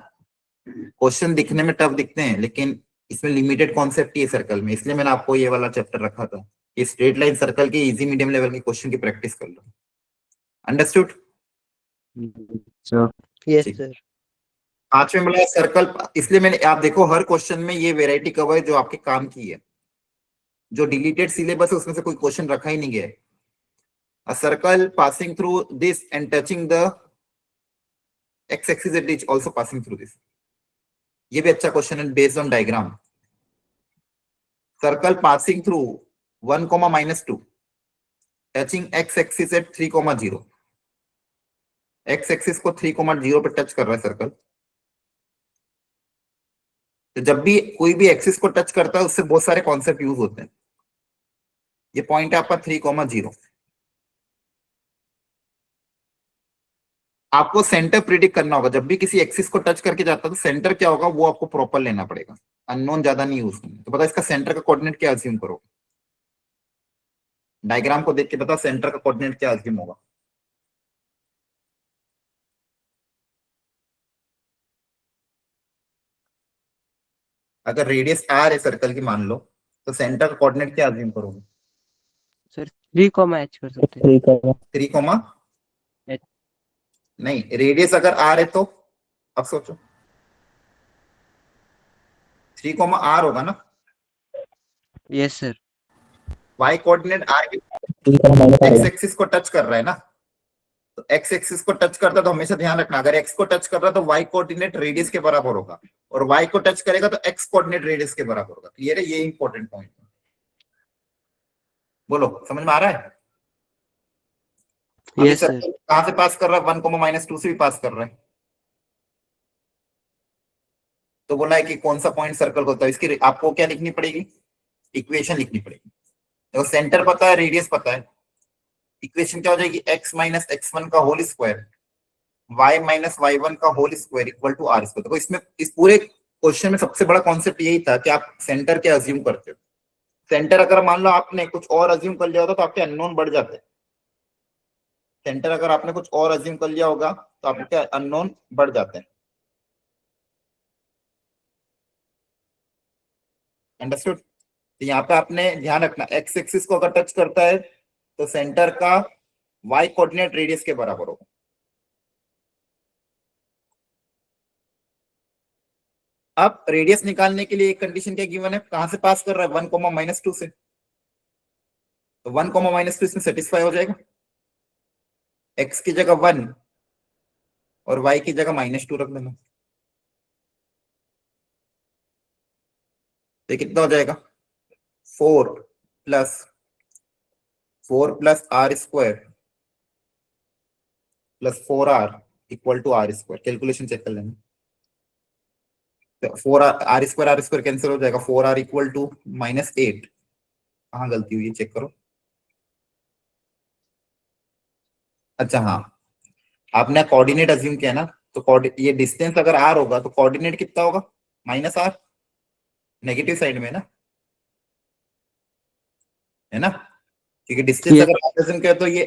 क्वेश्चन दिखने में टफ दिखते हैं, लेकिन इसमें लिमिटेड कॉन्सेप्ट ही है सर्कल में, इसलिए मैंने आपको ये वाला चैप्टर रखा था, ये स्ट्रेट लाइन सर्कल के इजी मीडियम लेवल के क्वेश्चन की प्रैक्टिस कर लो। अंडरस्टूड? So. Yes, ठीक। sir. पांचवें मिला सर्कल, इसलिए मैंने, आप देखो हर क्वेश्चन में ये वेराइटी कवर है जो आपके काम की है, जो डिलीटेड सिलेबस है उसमें से कोई क्वेश्चन रखा ही नहीं गया है। A circle passing through this and touching the x-axis it is also passing through this, ये भी अच्छा क्वेश्चन है based on diagram. Circle passing through 1, -2 touching x-axis at 3, 0, x-axis को 3, 0 पे टच कर रहा है सर्कल, तो जब भी कोई भी एक्सिस को टच करता है उससे बहुत सारे कॉन्सेप्ट यूज होते हैं। ये पॉइंट है आपका 3, 0। आपको सेंटर प्रिडिक्ट करना होगा, जब भी किसी एक्सिस को टच करके जाता है तो सेंटर क्या होगा वो आपको प्रॉपर लेना पड़ेगा, अननोन ज्यादा नहीं यूज करना। तो पता इसका सेंटर का कोऑर्डिनेट क्या अज्यूम करो, डायग्राम को देख के बता सेंटर का कोऑर्डिनेट क्या अज्यूम होगा। अगर रेडियस आर है सर्कल की मान लो, तो सेंटर का कोऑर्डिनेट क्या अज्यूम करोगे? Sir, 3 comma h कर सकते हैं. 3, H. नहीं, रेडियस अगर आर है तो अब सोचो, 3, R होगा ना। Yes, sir. Y coordinate R के एक्स एक्सिस को टच कर रहा है ना, तो एक्स एक्सिस को टच करता है तो हमेशा ध्यान रखना, अगर एक्स को टच कर रहा है तो वाई कोऑर्डिनेट रेडियस के बराबर होगा, और वाई को टच करेगा तो एक्स कोऑर्डिनेट रेडियस के बराबर होगा। क्लियर है? ये इंपॉर्टेंट पॉइंट है। बोलो, समझ में आ रहा है? अभी Yes, sir. सर्कल कहां से पास कर रहा है? 1, -2 से भी पास कर रहा है। तो बोला है कि कौन सा पॉइंट सर्कल होता है, इसकी आपको क्या लिखनी पड़ेगी? इक्वेशन लिखनी पड़ेगी। तो सेंटर पता है, रेडियस पता है, इक्वेशन क्या हो जाएगी? x-x1 का होल स्क्वायर y-y1 का whole square equal to R square. देखो इसमें, इस पूरे क्वेश्चन में सबसे बड़ा कॉन्सेप्ट यही था कि आप सेंटर क्या अज्यूम करते हो। सेंटर अगर मान लो आपने कुछ और अज्यूम कर लिया होता तो आपके अननोन बढ़ जाते हैं। सेंटर अगर आपने कुछ और अज्यूम कर लिया होगा तो आपके अननोन बढ़ जाते हैं। अंडरस्टूड? तो यहाँ पे आपने ध्यान रखना, एक्स एक्सिस को अगर टच करता है तो सेंटर का वाई कोऑर्डिनेट रेडियस के बराबर होगा। अब रेडियस निकालने के लिए एक कंडीशन क्या गिवन है? कहां से पास कर रहा है? 1, -2 से, तो 1, -2 इसमें सेटिस्फाई हो जाएगा। एक्स की जगह 1 और वाई की जगह -2 रख देना, तो ये कितना हो जाएगा? 4 + 4 + r² + 4r equal to r square. Calculation check कर लेना, तो 4r² कैंसिल हो जाएगा, 4r इक्वल टू -8। कहाँ गलती हुई चेक करो। अच्छा हाँ, आपने कोऑर्डिनेट अज्यूम किया ना, तो ये डिस्टेंस अगर r होगा तो कोऑर्डिनेट कितना होगा? -r, नेगेटिव साइड में ना, है ना, क्योंकि डिस्टेंस Yes. अगर आप अज्यूम किया तो ये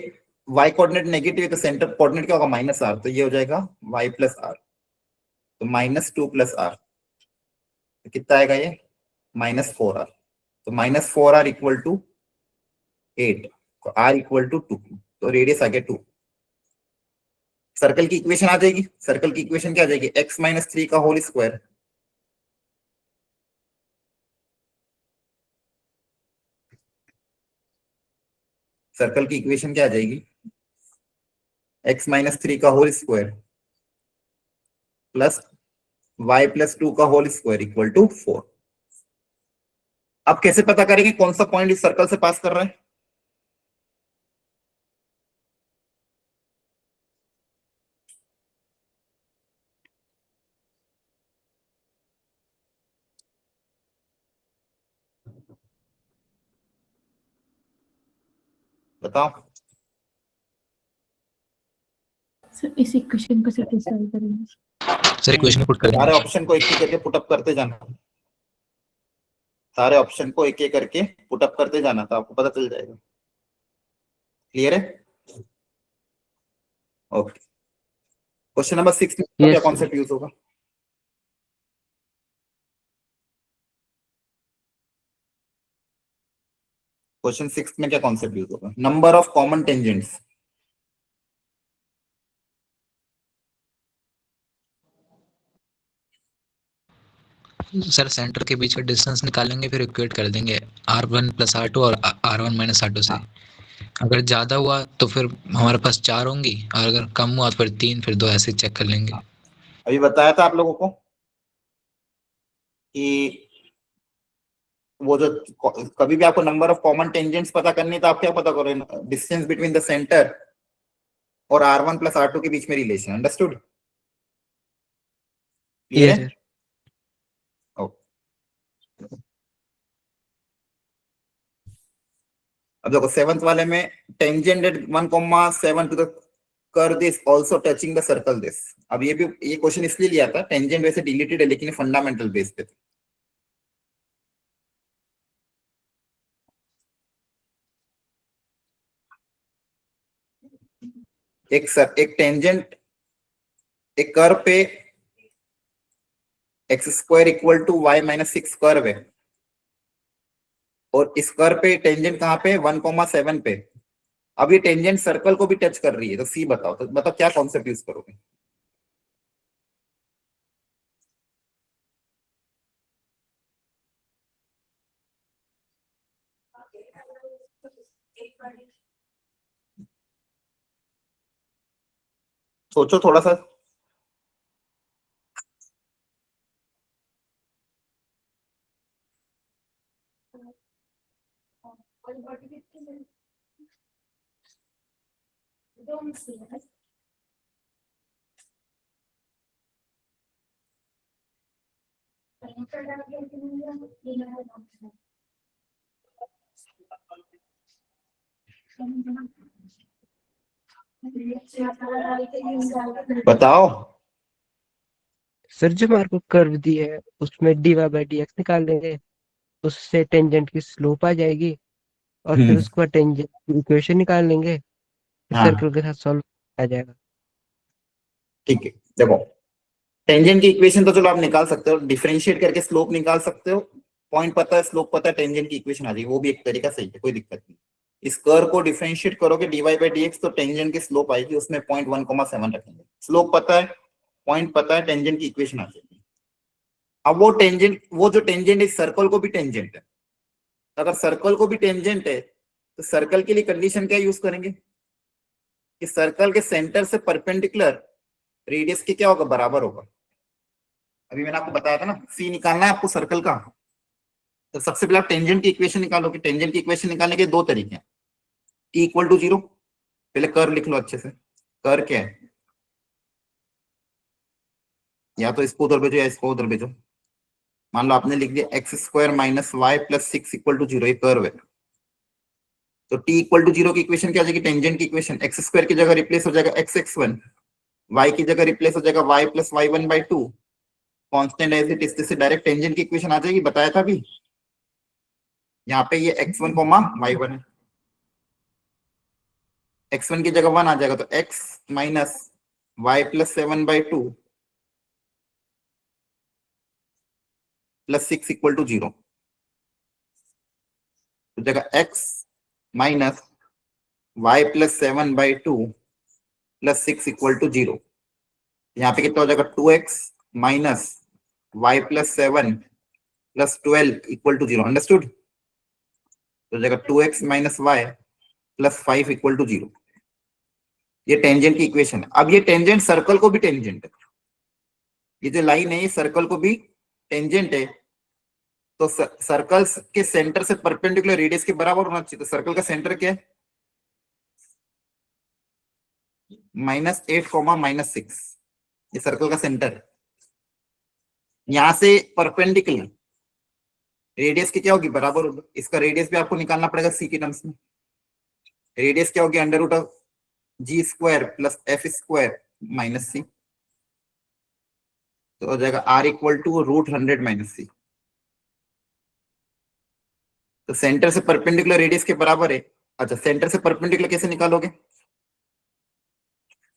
y कोऑर्डिनेट नेगेटिव है तो सेंटर कोऑर्डिनेट क्या होगा? -r, तो ये हो जाएगा y + r, तो -2 + r, तो कितना आएगा ये? -4r, तो -4r इक्वल टू 8, तो r इक्वल टू 2, तो रेडियस आ गया 2। सर्कल की इक्वेशन आ जाएगी, सर्कल की इक्वेशन क्या आ जाएगी? x-3 का होल स्क्वायर सर्कल की इक्वेशन क्या आ जाएगी? x-3 का होल स्क्वायर प्लस y+2 का होल स्क्वायर इक्वल टू 4। अब कैसे पता करेंगे कौन सा पॉइंट इस सर्कल से पास कर रहा है? बताओ। सर इस इक्वेशन को सेटिस्फाई करेंगे। सर इक्वेशन पुट कर सारे देंगे। ऑप्शन को एक एक करके पुटअप करते जाना, सारे ऑप्शन को एक एक करके पुटअप करते जाना, तो आपको पता चल जाएगा। क्लियर है? ओके। क्वेश्चन नंबर 6 में Yes, क्या sir. कॉन्सेप्ट यूज होगा? क्वेश्चन 6 में क्या कॉन्सेप्ट यूज होगा? Number of common tangents. Sir centre के बीच का डिस्टेंस निकालेंगे, फिर इक्वेट कर देंगे R1 + R2 और R1 - R2 से। अगर ज्यादा हुआ तो फिर हमारे पास 4 होंगी, और अगर कम हुआ तो फिर 3, फिर 2, ऐसे चेक कर लेंगे। अभी बताया था आप लोगों को कि वो जो कभी भी आपको नंबर ऑफ कॉमन टेंजेंट्स पता करनी है तो आप क्या पता करो? डिस्टेंस बिटवीन द सेंटर और R1 + R2 के बीच में रिलेशन। अंडरस्टूड? क्लियर Yes, है? sir. अब देखो 7th वाले में tangent at 1,7 to the curve this also touching the circle this. अब ये क्वेश्चन इसलिए लिया था, टेंजेंट वैसे डिलीटेड है लेकिन ये फंडामेंटल बेस पे था। एक टेंजेंट एक कर्व पे x² = y-6 कर्व है, और इस कर्व पे टेंजेंट कहाँ पे? 1,7 पे। अब ये टेंजेंट सर्कल को भी टच कर रही है, तो सी बताओ, तो बताओ क्या कॉन्सेप्ट यूज करोगे? सोचो थोड़ा सा। बताओ। सर जो हमारे को कर्व दी है उसमें dy/dx निकाल लेंगे, उससे टेंजेंट की स्लोप आ जाएगी, और फिर उसके बाद टेंजेंट की इक्वेशन निकाल लेंगे, हाँ सर्कल के साथ सॉल्व आ जाएगा। ठीक है। देखो टेंजेंट की इक्वेशन तो चलो आप निकाल सकते हो, डिफरेंशिएट करके स्लोप निकाल सकते हो। पॉइंट पता है, स्लोप पता है, टेंजेंट की इक्वेशन आ जाएगी, वो भी एक तरीका सही है, कोई दिक्कत नहीं। इस कर्व को डिफरेंशिएट करोगे dy/dx, तो टेंजेंट की स्लोप आएगी, उसमें पॉइंट 1,7 रखेंगे। स्लोप पता है, पॉइंट पता है, टेंजेंट की इक्वेशन आ जाएगी। अब वो जो टेंजेंट इस सर्कल को भी टेंजेंट है, अगर सर्कल को भी टेंजेंट है तो सर्कल के लिए कंडीशन क्या यूज करेंगे कि सर्कल के सेंटर से परपेंडिकुलर रेडियस के क्या होगा? बराबर होगा। अभी मैंने आपको बताया था ना, सी निकालना है आपको सर्कल का, तो सबसे पहले आप टेंजेंट की इक्वेशन निकालोगे। टेंजेंट की इक्वेशन निकालने के दो तरीके हैं। t = 0, पहले कर्व लिख लो अच्छे से। कर्व क्या है? या तो इसको उधर भेजो या इसको उधर भेजो। मान लो आपने लिख दिया x² - y + 6 = 0, ये कर्व है। तो t = 0 की इक्वेशन क्या आ जाएगी? टेंजेंट की इक्वेशन। x² की जगह रिप्लेस हो जाएगा x(x1), y की जगह रिप्लेस हो जाएगा y + y1/2, constant as it is, से डायरेक्ट टेंजेंट की इक्वेशन आ जाएगी। बताया था अभी, यहाँ पे ये x1, y1 है, x1 की जगह 1 आ जाएगा, तो x - y + 7/2 + 6 = 0। तो जगह x - y + 7/2 + 6 = 0। यहाँ पे कितना हो जाएगा? 2x - y + 7 + 12 = 0। अंडरस्टूड? तो जगह 2x - y + 5 = 0। ये टेंजेंट की इक्वेशन है। अब ये टेंजेंट सर्कल को भी टेंजेंट है, ये जो लाइन है ये सर्कल को भी टेंजेंट है, तो सर्कल के सेंटर से परपेंडिकुलर रेडियस के बराबर होना चाहिए। तो सर्कल का सेंटर क्या है? -8, -6, ये सर्कल का सेंटर है। यहां से परपेंडिकुलर रेडियस की क्या होगी? बराबर होगी। इसका रेडियस भी आपको निकालना पड़ेगा सी के टर्म्स में। रेडियस क्या होगी under root of g square plus f square minus c, तो हो जाएगा R equal to √100 minus c. तो सेंटर से परपेंडिकुलर रेडियस के बराबर है। अच्छा, सेंटर से परपेंडिकुलर कैसे निकालोगे?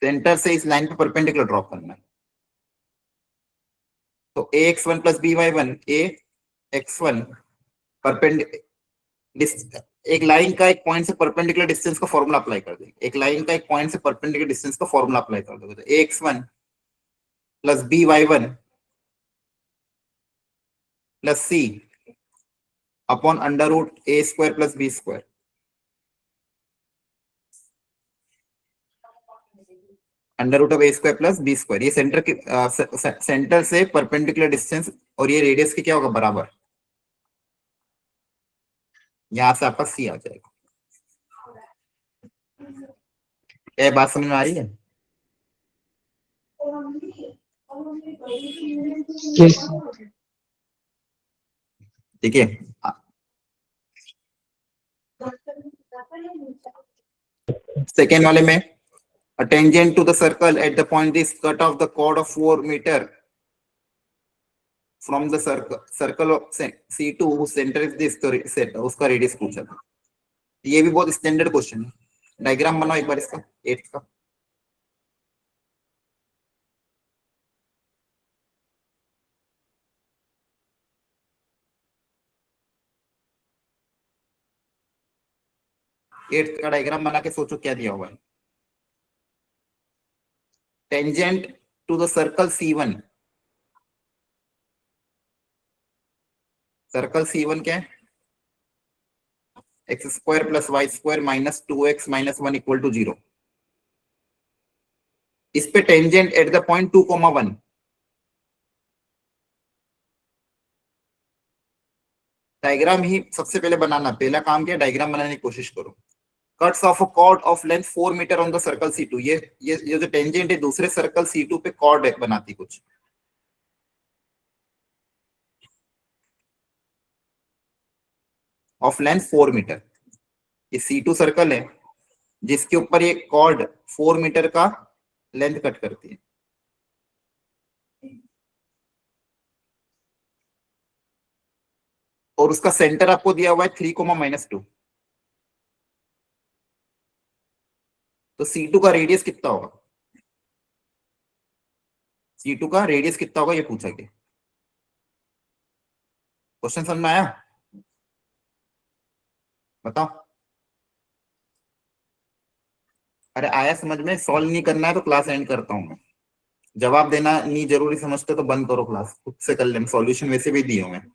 सेंटर से इस लाइन पे परपेंडिकुलर ड्रॉप करना है। तो ax1 प्लस by1 ax1 एक लाइन का एक पॉइंट से परपेंडिकुलर डिस्टेंस का फॉर्मूला अप्लाई कर देंगे। एक लाइन का एक पॉइंट से परपेंडिकुलर डिस्टेंस का फॉर्मूला अप्लाई कर दोगे तो ax1 plus by1 plus C upon under root A square plus B square. Under root of A square plus B square, ये सेंटर के सेंटर से परपेंडिकुलर डिस्टेंस और ये रेडियस के क्या होगा बराबर। यहां से आपका सी आ जाएगा। ये बात समझ में आ रही है? Yes. देखिए सेकेंड वाले में a tangent to the circle at the point this cut off the chord of 4 meter from the circle of C2 whose center is this, तो उसका रेडियस पूछा था। ये भी बहुत स्टैंडर्ड क्वेश्चन है। डायग्राम बनाओ एक बार इसका 8 का। एट्थ का डायग्राम बना के सोचो क्या दिया हुआ है। Tangent to the circle C1, circle C1 क्या है? X square plus y square minus 2x minus 1 equal to 0। इस पे tangent at the point 2,1। Diagram ही सबसे पहले बनाना, पहला काम क्या, डायग्राम बनाने की कोशिश करो। Cuts off a chord of length 4 metre on the circle C2। ये जो टेंजेंट है दूसरे सर्कल C2 पे कॉर्ड बनाती कुछ। ऑफ लेंथ 4 मीटर, ये C2 सर्कल है जिसके ऊपर ये कॉर्ड 4 मीटर का लेंथ कट करती है। और उसका सेंटर आपको दिया हुआ है 3,-2। तो C2 का रेडियस कितना होगा? C2 का रेडियस कितना होगा ये पूछा गया। क्वेश्चन समझ में आया? बताओ। अरे आया समझ में? सॉल्व नहीं करना है तो क्लास एंड करता हूं मैं। जवाब देना नहीं जरूरी समझते तो बंद करो क्लास, खुद से कर लेना। सॉल्यूशन वैसे भी दिए हुए हैं।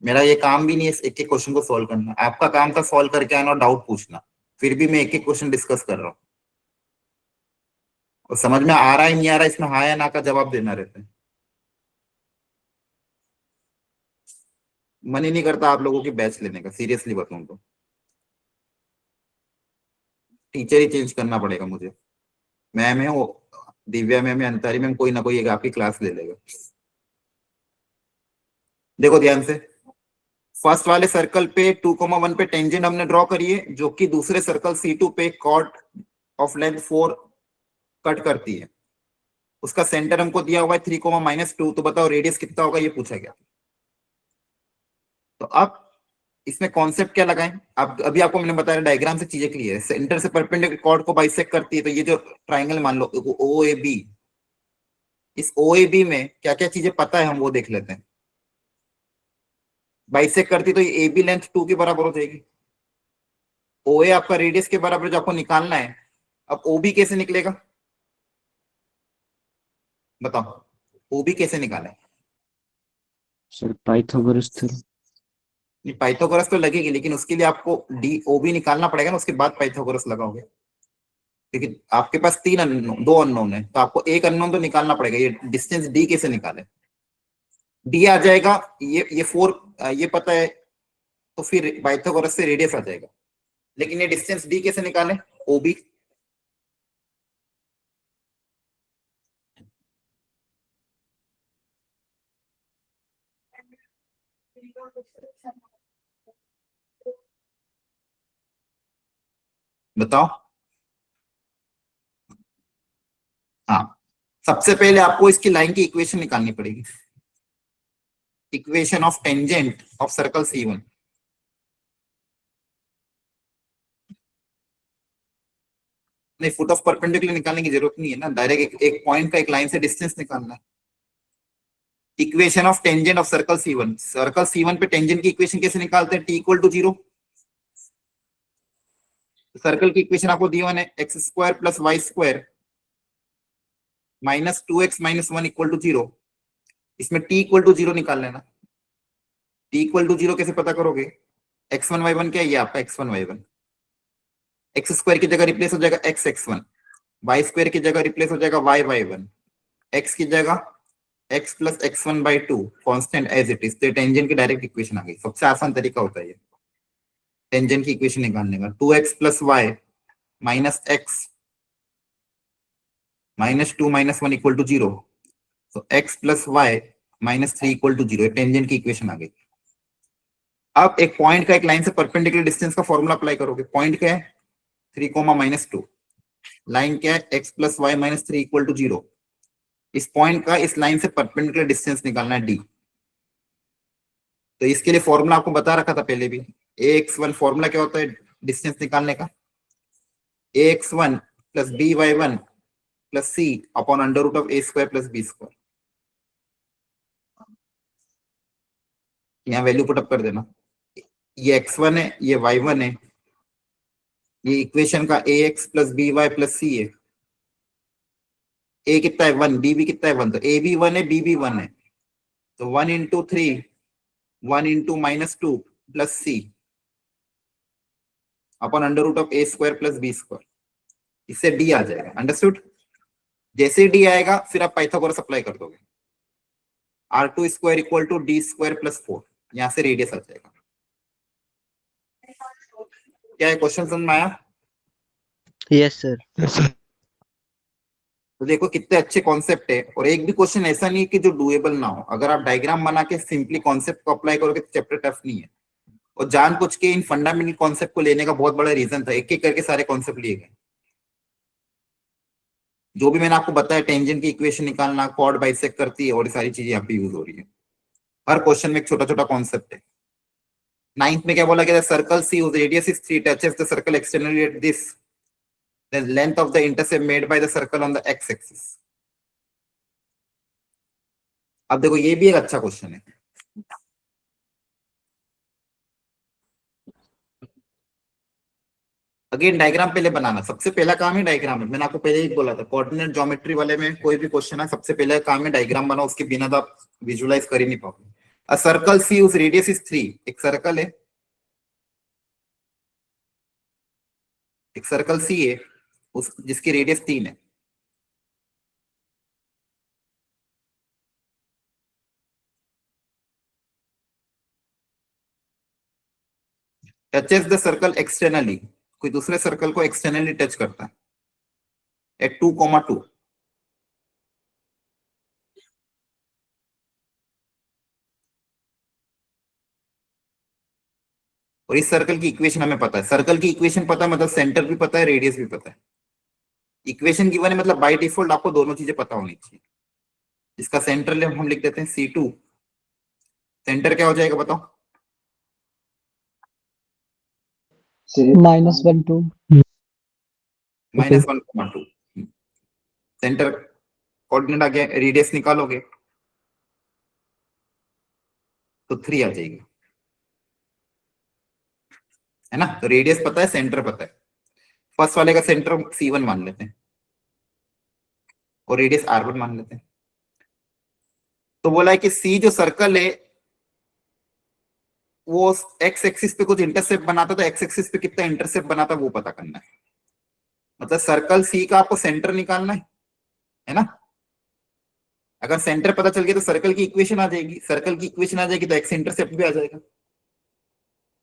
मेरा ये काम भी नहीं है एक एक क्वेश्चन को सॉल्व करना, आपका काम था सॉल्व करके आना और डाउट पूछना। फिर भी मैं एक एक क्वेश्चन डिस्कस कर रहा हूँ और समझ में आ रहा है नहीं आ रहा है इसमें हाँ या ना का जवाब देना रहता है। मन ही नहीं करता आप लोगों की बैच लेने का, सीरियसली बताऊं तो। टीचर ही चेंज करना पड़ेगा मुझे। मैम है वो दिव्या मैम है, अंतारी मैम, कोई ना कोई एक आपकी क्लास ले लेगा। देखो ध्यान से, फर्स्ट वाले सर्कल पे 2,1 पे टेंजेंट हमने ड्रॉ करी है जो कि दूसरे सर्कल C2 पे कॉर्ड ऑफ लेंथ 4 कट करती है। उसका सेंटर हमको दिया हुआ है 3,-2। तो बताओ रेडियस कितना होगा ये पूछा गया। तो अब इसमें कॉन्सेप्ट क्या लगाएं? अब अभी आपको मैंने बताया डायग्राम से चीजें क्लियर है। सेंटर से परपेंडिकुलर कॉर्ड को बाइसेक्ट करती है, तो ये जो ट्राइंगल मान लो OAB, इस OAB में क्या क्या चीजें पता है हम वो देख लेते हैं। बाइसेक्ट करती तो ये AB लेंथ 2 के बराबर हो जाएगी। OA आपका रेडियस के बराबर जो आपको निकालना है। अब OB कैसे निकलेगा बताओ? OB कैसे निकाले? Sir Pythagoras theorem. पाइथागोरस तो लगेगी लेकिन उसके लिए आपको OB निकालना पड़ेगा ना, उसके बाद पाइथागोरस लगाओगे। क्योंकि आपके पास 3 अननोन, 2 अननोन है तो आपको एक अननोन तो निकालना पड़ेगा। ये डिस्टेंस D कैसे निकाले? D आ जाएगा, ये 4 ये पता है तो फिर पाइथागोरस से रेडियस आ जाएगा। लेकिन ये डिस्टेंस D कैसे निकाले? OB। बताओ। हाँ, सबसे पहले आपको इसकी लाइन की इक्वेशन निकालनी पड़ेगी, equation of tangent of circle C1। नहीं, फुट ऑफ परपेंडिकुलर निकालने की जरूरत नहीं है ना, डायरेक्ट एक पॉइंट का एक लाइन से डिस्टेंस निकालना है। Equation of tangent of circle C1, circle C1 पे टेंजेंट की इक्वेशन कैसे निकालते हैं, t = 0। सर्कल की इक्वेशन आपको दी हुई है x² + y² - 2x - 1 = 0। इसमें t = 0 निकाल लेना। t = 0 कैसे पता करोगे, x1 y1 क्या है, ये आपका x1 y1, x² की जगह रिप्लेस हो जाएगा x1, y² की जगह रिप्लेस हो जाएगा y1, x की जगह x + x1/2 constant as it is. तो टेंजेंट की डायरेक्ट इक्वेशन आ गई। सबसे आसान तरीका होता है ये टेंजेंट की इक्वेशन निकालने का। 2x + y - x - 2 - 1 = 0। तो x + y - 3 = 0। टेंजेंट की इक्वेशन आ गई। अब एक पॉइंट का एक लाइन से परपेंडिकुलर डिस्टेंस का फॉर्मूला अप्लाई करोगे। पॉइंट क्या है, 3, -2। लाइन क्या है, x + y - 3 = 0। इस पॉइंट का इस लाइन से परपेंडिकुलर डिस्टेंस निकालना है d। तो इसके लिए फॉर्मूला आपको बता रखा था पहले भी। ax1 फॉर्मूला क्या होता है डिस्टेंस निकालने का, ax1 + by1 + c upon √a² + b²। यहाँ वैल्यू पुट अप कर देना। ये x1 है, ये y1 है, ये इक्वेशन का ax + by + c है। a कितना है 1, b भी कितना है 1, तो a भी 1 है, b भी 1 है। तो 1 × 3 1 × -2 + c अपॉन √a² + b²। इससे d आ जाएगा। अंडरस्टूड। जैसे d आएगा फिर आप पाइथागोरस अप्लाई कर दोगे। r2² = d² + 4। यहां से रेडियस आ जाएगा। क्या है, क्वेश्चन समझ में आया? Yes sir. Yes sir. तो देखो कितने अच्छे कॉन्सेप्ट है, और एक भी क्वेश्चन ऐसा नहीं है कि जो डुएबल ना हो। अगर आप डायग्राम बना के सिंपली कॉन्सेप्ट को अप्लाई करोगे तो चैप्टर टफ नहीं है। और जानबूझ के इन फंडामेंटल कॉन्सेप्ट को लेने का बहुत बड़ा रीजन था, एक एक करके सारे कॉन्सेप्ट लिए गए। जो भी मैंने आपको बताया, टेंजेंट की इक्वेशन निकालना, कॉर्ड बाइसेक्ट करती है, और सारी चीजें यहाँ पे यूज हो रही है। हर क्वेश्चन में एक छोटा छोटा कॉन्सेप्ट है। 9th में क्या बोला गया, circle C whose radius is 3 touches the circle externally at this, the length of the intercept made by the circle on the x-axis। अब देखो ये भी एक अच्छा क्वेश्चन है। अगेन डायग्राम पहले बनाना, सबसे पहला काम है डायग्राम। मैंने आपको पहले ही बोला था, कोऑर्डिनेट ज्योमेट्री वाले में कोई भी क्वेश्चन है, सबसे पहले काम है डायग्राम बनाओ, उसके बिना तो आप विजुअलाइज कर ही नहीं पाओगे। A circle C whose radius is 3, एक सर्कल है, एक सर्कल C है उस जिसकी रेडियस 3 है। टचेस द सर्कल एक्सटर्नली, कोई दूसरे सर्कल को एक्सटर्नली टच करता है एट 2, 2। और इस सर्कल की इक्वेशन हमें पता है। सर्कल की इक्वेशन पता है मतलब सेंटर भी पता है, रेडियस भी पता है। इक्वेशन गिवन है मतलब बाय डिफॉल्ट आपको दोनों चीजें पता होनी चाहिए। इसका सेंटर हम लिख देते हैं C2। सेंटर क्या हो जाएगा बताओ? -1, 2। -1, 2। सेंटर कोऑर्डिनेट आ गया, रेडियस निकालोगे तो 3 आ जाएगी, है ना। तो रेडियस पता है, सेंटर पता है। फर्स्ट वाले का सेंटर C1 मान लेते हैं और रेडियस R1 मान लेते हैं। तो बोला है कि C जो सर्कल है वो एक्स एक्सिस पे कुछ इंटरसेप्ट बनाता, तो एक्स एक्सिस पे कितना इंटरसेप्ट बनाता वो पता करना है। मतलब सर्कल C का आपको सेंटर निकालना है ना। अगर सेंटर पता चल गया तो सर्कल की इक्वेशन आ जाएगी, सर्कल की इक्वेशन आ जाएगी तो एक्स इंटरसेप्ट भी आ जाएगा।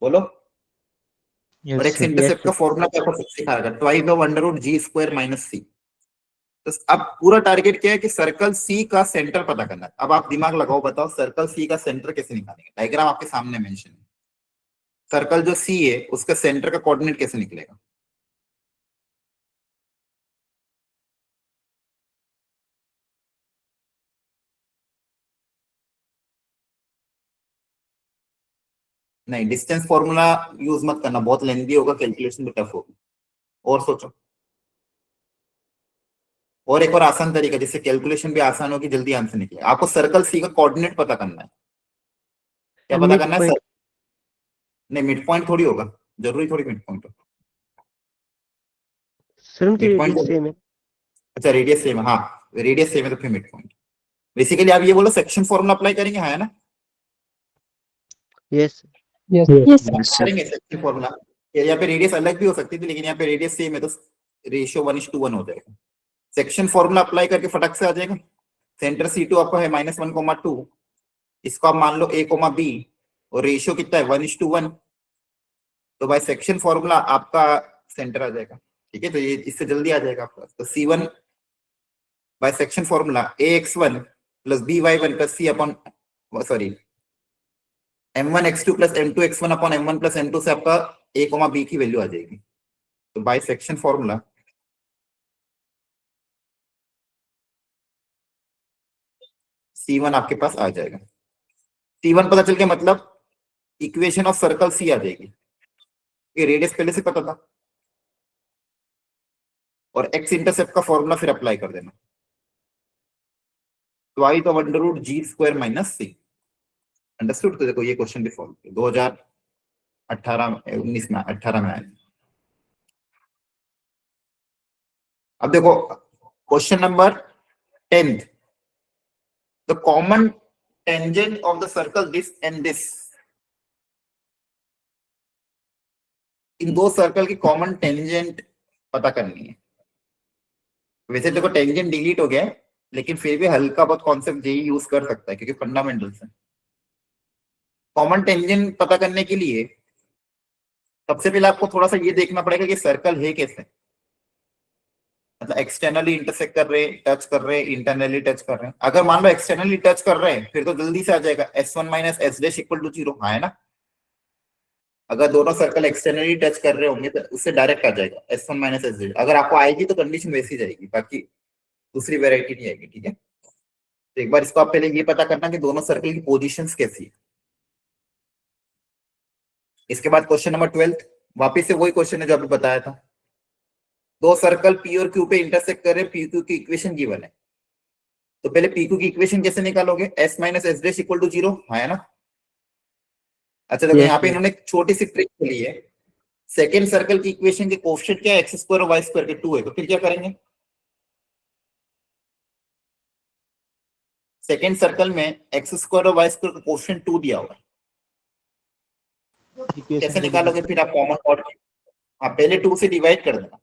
बोलो। और यस एक्स सर। इंटरसेप्ट का फॉर्मूला क्या आपको सिखाएगा, ट्वाइस ऑफ √g² - c। तो अब पूरा टारगेट क्या है कि सर्कल C का सेंटर पता करना है। अब आप दिमाग लगाओ, बताओ सर्कल C का सेंटर कैसे निकालेंगे। डायग्राम आपके सामने मेंशन है। सर्कल जो C है उसका सेंटर का कोऑर्डिनेट कैसे निकलेगा? नहीं, डिस्टेंस फॉर्मूला यूज मत करना, बहुत लेंदी होगा, कैलकुलेशन भी टफ होगी। और सोचो, और एक और आसान तरीका जिससे कैलकुलेशन भी आसान होगी, जल्दी आंसर निकले। आपको सर्कल सी का कोऑर्डिनेट पता करना है। क्या पता करना है सर? नहीं, मिड पॉइंट थोड़ी होगा, जरूरी थोड़ी मिड पॉइंट होगा। सर उनकी मिड पॉइंट रेडियस सेम है। अच्छा, रेडियस सेम है, हाँ रेडियस सेम है तो फिर मिड पॉइंट। बेसिकली आप ये बोलो सेक्शन फॉर्मूला अप्लाई करेंगे, हाँ है ना? Yes Yes, sir. करेंगे सेक्शन फॉर्मूला। यहाँ पे रेडियस अलग भी हो सकती थी, लेकिन यहाँ पे रेडियस सेम है तो रेशियो 1:1 हो जाएगा। सेक्शन फॉर्मूला अप्लाई करके फटक से आ जाएगा। सेंटर C2 आपका है -1,2, इसको आप मान लो A, B, और रेशियो कितना है 1:1, तो बाय सेक्शन फॉर्मूला आपका सेंटर आ जाएगा। ठीक है, तो ये इससे जल्दी आ जाएगा आपका। तो C1 by section formula AX1 plus BY1 plus M1X2 plus M2X1 upon M1 plus M2 से आपका A, B की वैल्यू आ जाएगी। तो बाय सेक्शन फॉर्मूला C1 आपके पास आ जाएगा। C1 पता चल के मतलब इक्वेशन ऑफ सर्कल C आ जाएगी। ये रेडियस पहले से पता था, और x इंटरसेप्ट का फॉर्मूला फिर अप्लाई कर देना, twice of √g² - c। Understood? तो देखो ये क्वेश्चन भी सॉल्व किया 2018 में 18 में आया। अब देखो question number 10, the common tangent of the circle this and this. इन दो सर्कल की कॉमन टेंजेंट पता करनी है। वैसे देखो टेंजेंट डिलीट हो गया है, लेकिन फिर भी हल्का बहुत कॉन्सेप्ट जेई यूज कर सकता है, क्योंकि फंडामेंटल्स है। कॉमन टेंजेंट पता करने के लिए सबसे पहले आपको थोड़ा सा ये देखना पड़ेगा कि सर्कल है कैसे, मतलब एक्सटर्नली इंटरसेक्ट कर रहे, टच कर रहे, इंटरनली टच कर रहे हैं। अगर मान लो एक्सटर्नली टच कर रहे हैं, फिर तो जल्दी से आ जाएगा S1 - S' = 0, हाँ है ना? अगर दोनों सर्कल एक्सटर्नली टच कर रहे होंगे तो उससे डायरेक्ट आ जाएगा S1 - S'। अगर आपको आएगी तो कंडीशन वैसी जाएगी, बाकी दूसरी वेराइटी नहीं आएगी। ठीक है, तो एक बार इसको आप पहले ये पता करना कि दोनों सर्कल की पोजीशंस कैसी है। इसके बाद क्वेश्चन नंबर 12, वापिस से वही क्वेश्चन है जो अभी बताया था। दो सर्कल P और Q पे इंटरसेक्ट कर रहे हैं, PQ की इक्वेशन गिवन है। तो पहले PQ की इक्वेशन कैसे निकालोगे? S - S' = 0, हाँ है ना? अच्छा देखो, Yes, यहाँ पे sir. इन्होंने एक छोटी सी ट्रिक ली है। सेकेंड सर्कल की इक्वेशन के कोएफिशिएंट क्या है? x² और y² के 2 है, तो फिर क्या करेंगे? सेकेंड सर्कल में x² और y² का कोएफिशिएंट 2 दिया हुआ है, कैसे निकालोगे फिर आप कॉमन कॉर्ड? हाँ, पहले 2 से डिवाइड कर देना।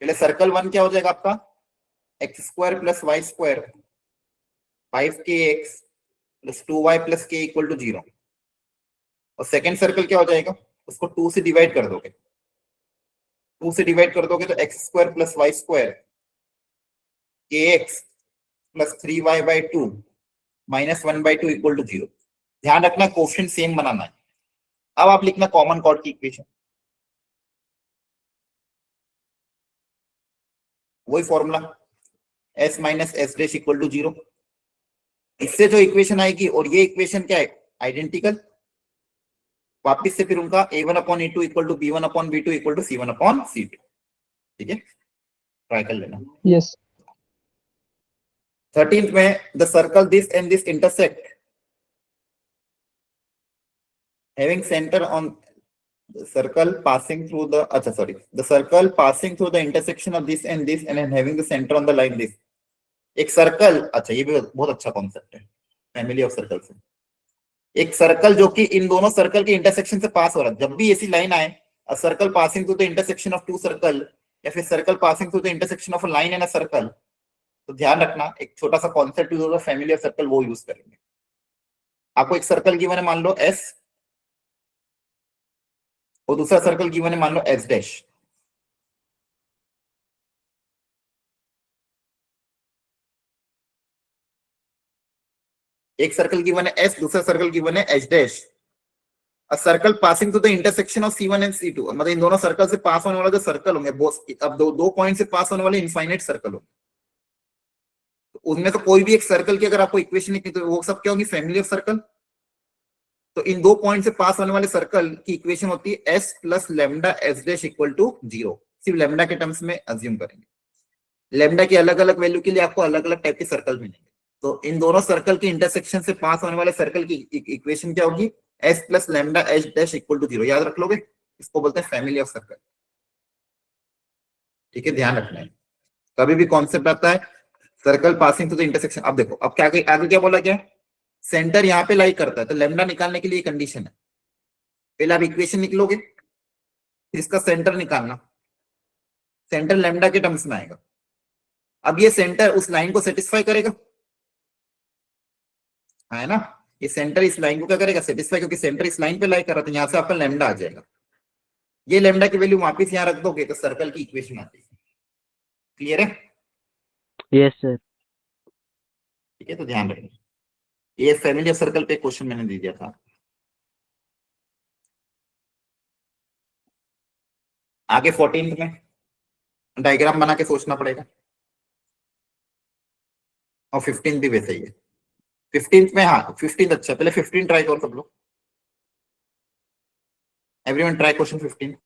पहले सर्कल 1 क्या हो जाएगा आपका? x² + y² 5kx + 2y + k = 0। और सेकेंड सर्कल क्या हो जाएगा? उसको 2 से डिवाइड कर दोगे, 2 से डिवाइड कर दोगे तो x² + y² kx + 3y/2 - 1/2 = 0। ध्यान रखना कोएफिशिएंट सेम बनाना है। अब आप लिखना कॉमन कॉर्ड की इक्वेशन, वही फॉर्मूला S - S' = 0। इससे जो इक्वेशन आएगी और ये इक्वेशन क्या है? आइडेंटिकल। वापिस से फिर उनका A1/A2 = B1/B2 = C1/C2। ठीक है, ट्राई कर लेना। Yes. 13th में the circle this and this intersect having center on the circle passing through the the circle passing through the intersection of this and this and then having the center on the line this। एक circle, अच्छा ये भी बहुत अच्छा concept है, family of circle से। एक circle जो कि इन दोनों सर्कल के इंटरसेक्शन से पास हो रहा है, जब भी ऐसी लाइन आए, a circle passing through the intersection of 2 circle या फिर circle passing through the intersection of a line and a circle, तो ध्यान रखना एक छोटा सा कॉन्सेप्ट यूज होगा, फैमिली ऑफ सर्कल, वो यूज करेंगे। आपको एक सर्कल गिवन है मान लो S, और दूसरा सर्कल गिवन है मान लो S'। एक सर्कल गिवन है S, दूसरा सर्कल गिवन है H'। A circle passing through the intersection of C1 and C2, मतलब इन दोनों सर्कल से पास होने वाला जो सर्कल होंगे, अब दो पॉइंट से पास होने वाले इनफाइनाइट सर्कल होंगे, तो उनमें तो कोई भी एक सर्कल की अगर आपको इक्वेशन लिखनी तो वो सब क्या होगी? Family of circle. तो इन 2 पॉइंट से पास होने वाले सर्कल की इक्वेशन होती है s plus lambda S dash equal to 0। सिर्फ लेमडा के टर्म्स में अज्यूम करेंगे। लेमडा की अलग अलग वैल्यू के लिए आपको अलग अलग टाइप के सर्कल मिलेंगे। तो इन दोनों सर्कल के इंटरसेक्शन से पास होने वाले सर्कल की इक्वेशन क्या होगी? s plus lambda S dash equal to 0। याद रख लोगे, इसको बोलते हैं फैमिली ऑफ सर्कल। ठीक है, ध्यान रखना है। कभी भी कॉन्सेप्ट आता है circle passing to the intersection. अब देखो, अब क्या आगे क्या बोला, क्या सेंटर यहाँ पे लाई करता है, तो लेमडा निकालने के लिए कंडीशन है, पहले आप इक्वेशन निकलोगे, फिर इसका सेंटर निकालना। सेंटर लेमडा के टर्म्स में आएगा। अब ये सेंटर उस लाइन को सेटिस्फाई करेगा, है ना? ये सेंटर इस लाइन को क्या करेगा? सेटिस्फाई, क्योंकि सेंटर इस लाइन पे लाई कर रहा था। यहां से आपका लेमडा आ जाएगा। ये लेमडा की वैल्यू वापस यहाँ रख दोगे तो सर्कल की इक्वेशन आती है। क्लियर है? Yes sir. ठीक है, तो ध्यान रखना। ये फैमिली ऑफ सर्कल पे क्वेश्चन मैंने दे दिया था। आगे 14th में डायग्राम बना के सोचना पड़ेगा, और 15th भी वैसे ही है। 15th में, हाँ 15th अच्छा, पहले 15 ट्राई करो सब लोग। Everyone try question 15।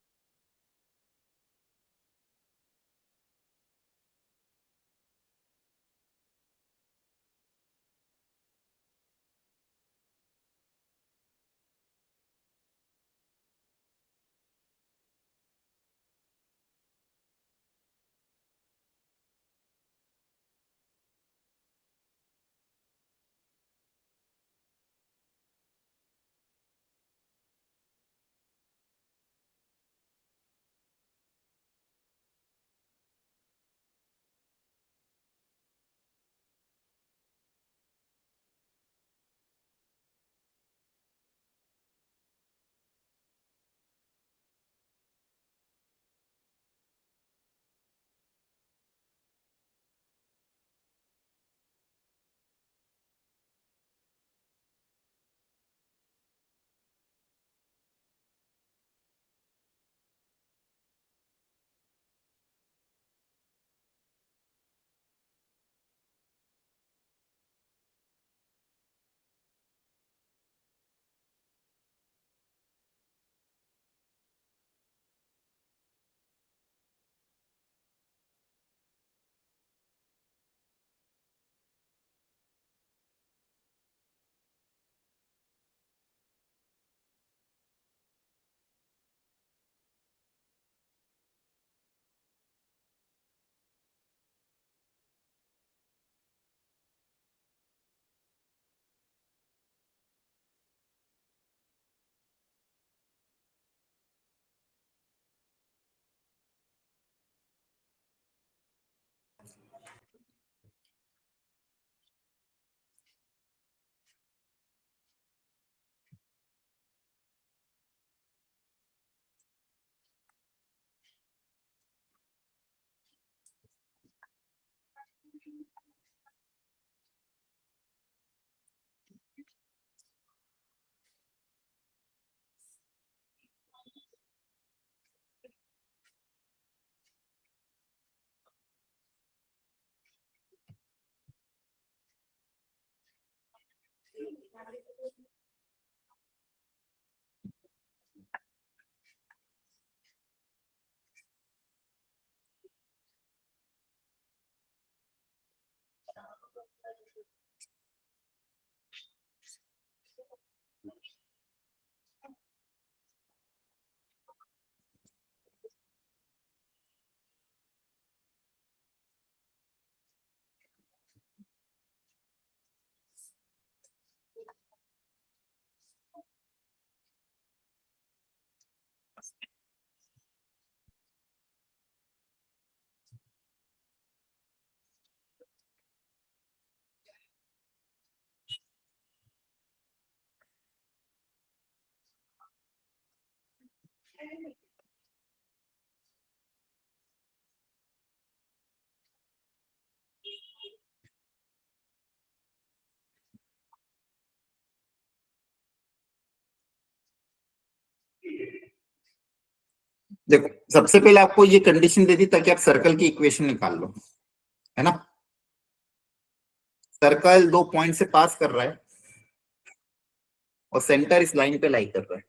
देखो, सबसे पहले आपको ये कंडीशन दे दी ताकि आप सर्कल की इक्वेशन निकाल लो, है ना? सर्कल 2 पॉइंट से पास कर रहा है, और सेंटर इस लाइन पे लाई कर रहा है।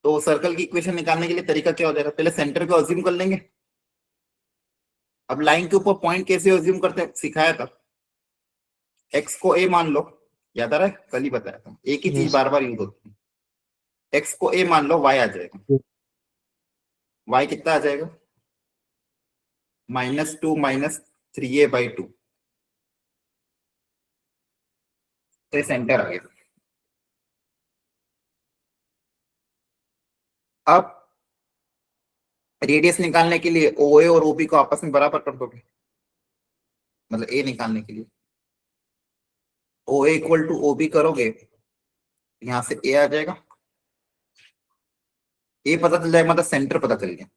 तो सर्कल की इक्वेशन निकालने के लिए तरीका क्या हो जाएगा, पहले सेंटर को अज्यूम कर लेंगे। अब लाइन के ऊपर पॉइंट कैसे अज्यूम करते हैं सिखाया था। एक्स को ए मान लो, याद आ रहा है, कल ही बताया था, एक ही चीज Yes. बार बार यूज होती है। एक्स को ए मान लो, वाई आ जाएगा, वाई कितना आ जाएगा, -2 -3a/2। तो सेंटर आ गया। अब रेडियस निकालने के लिए OA और OB को आपस में बराबर कर दोगे, मतलब ए निकालने के लिए OA = OB करोगे, यहां से ए आ जाएगा, ए पता चल जाएगा मतलब सेंटर पता चल गया,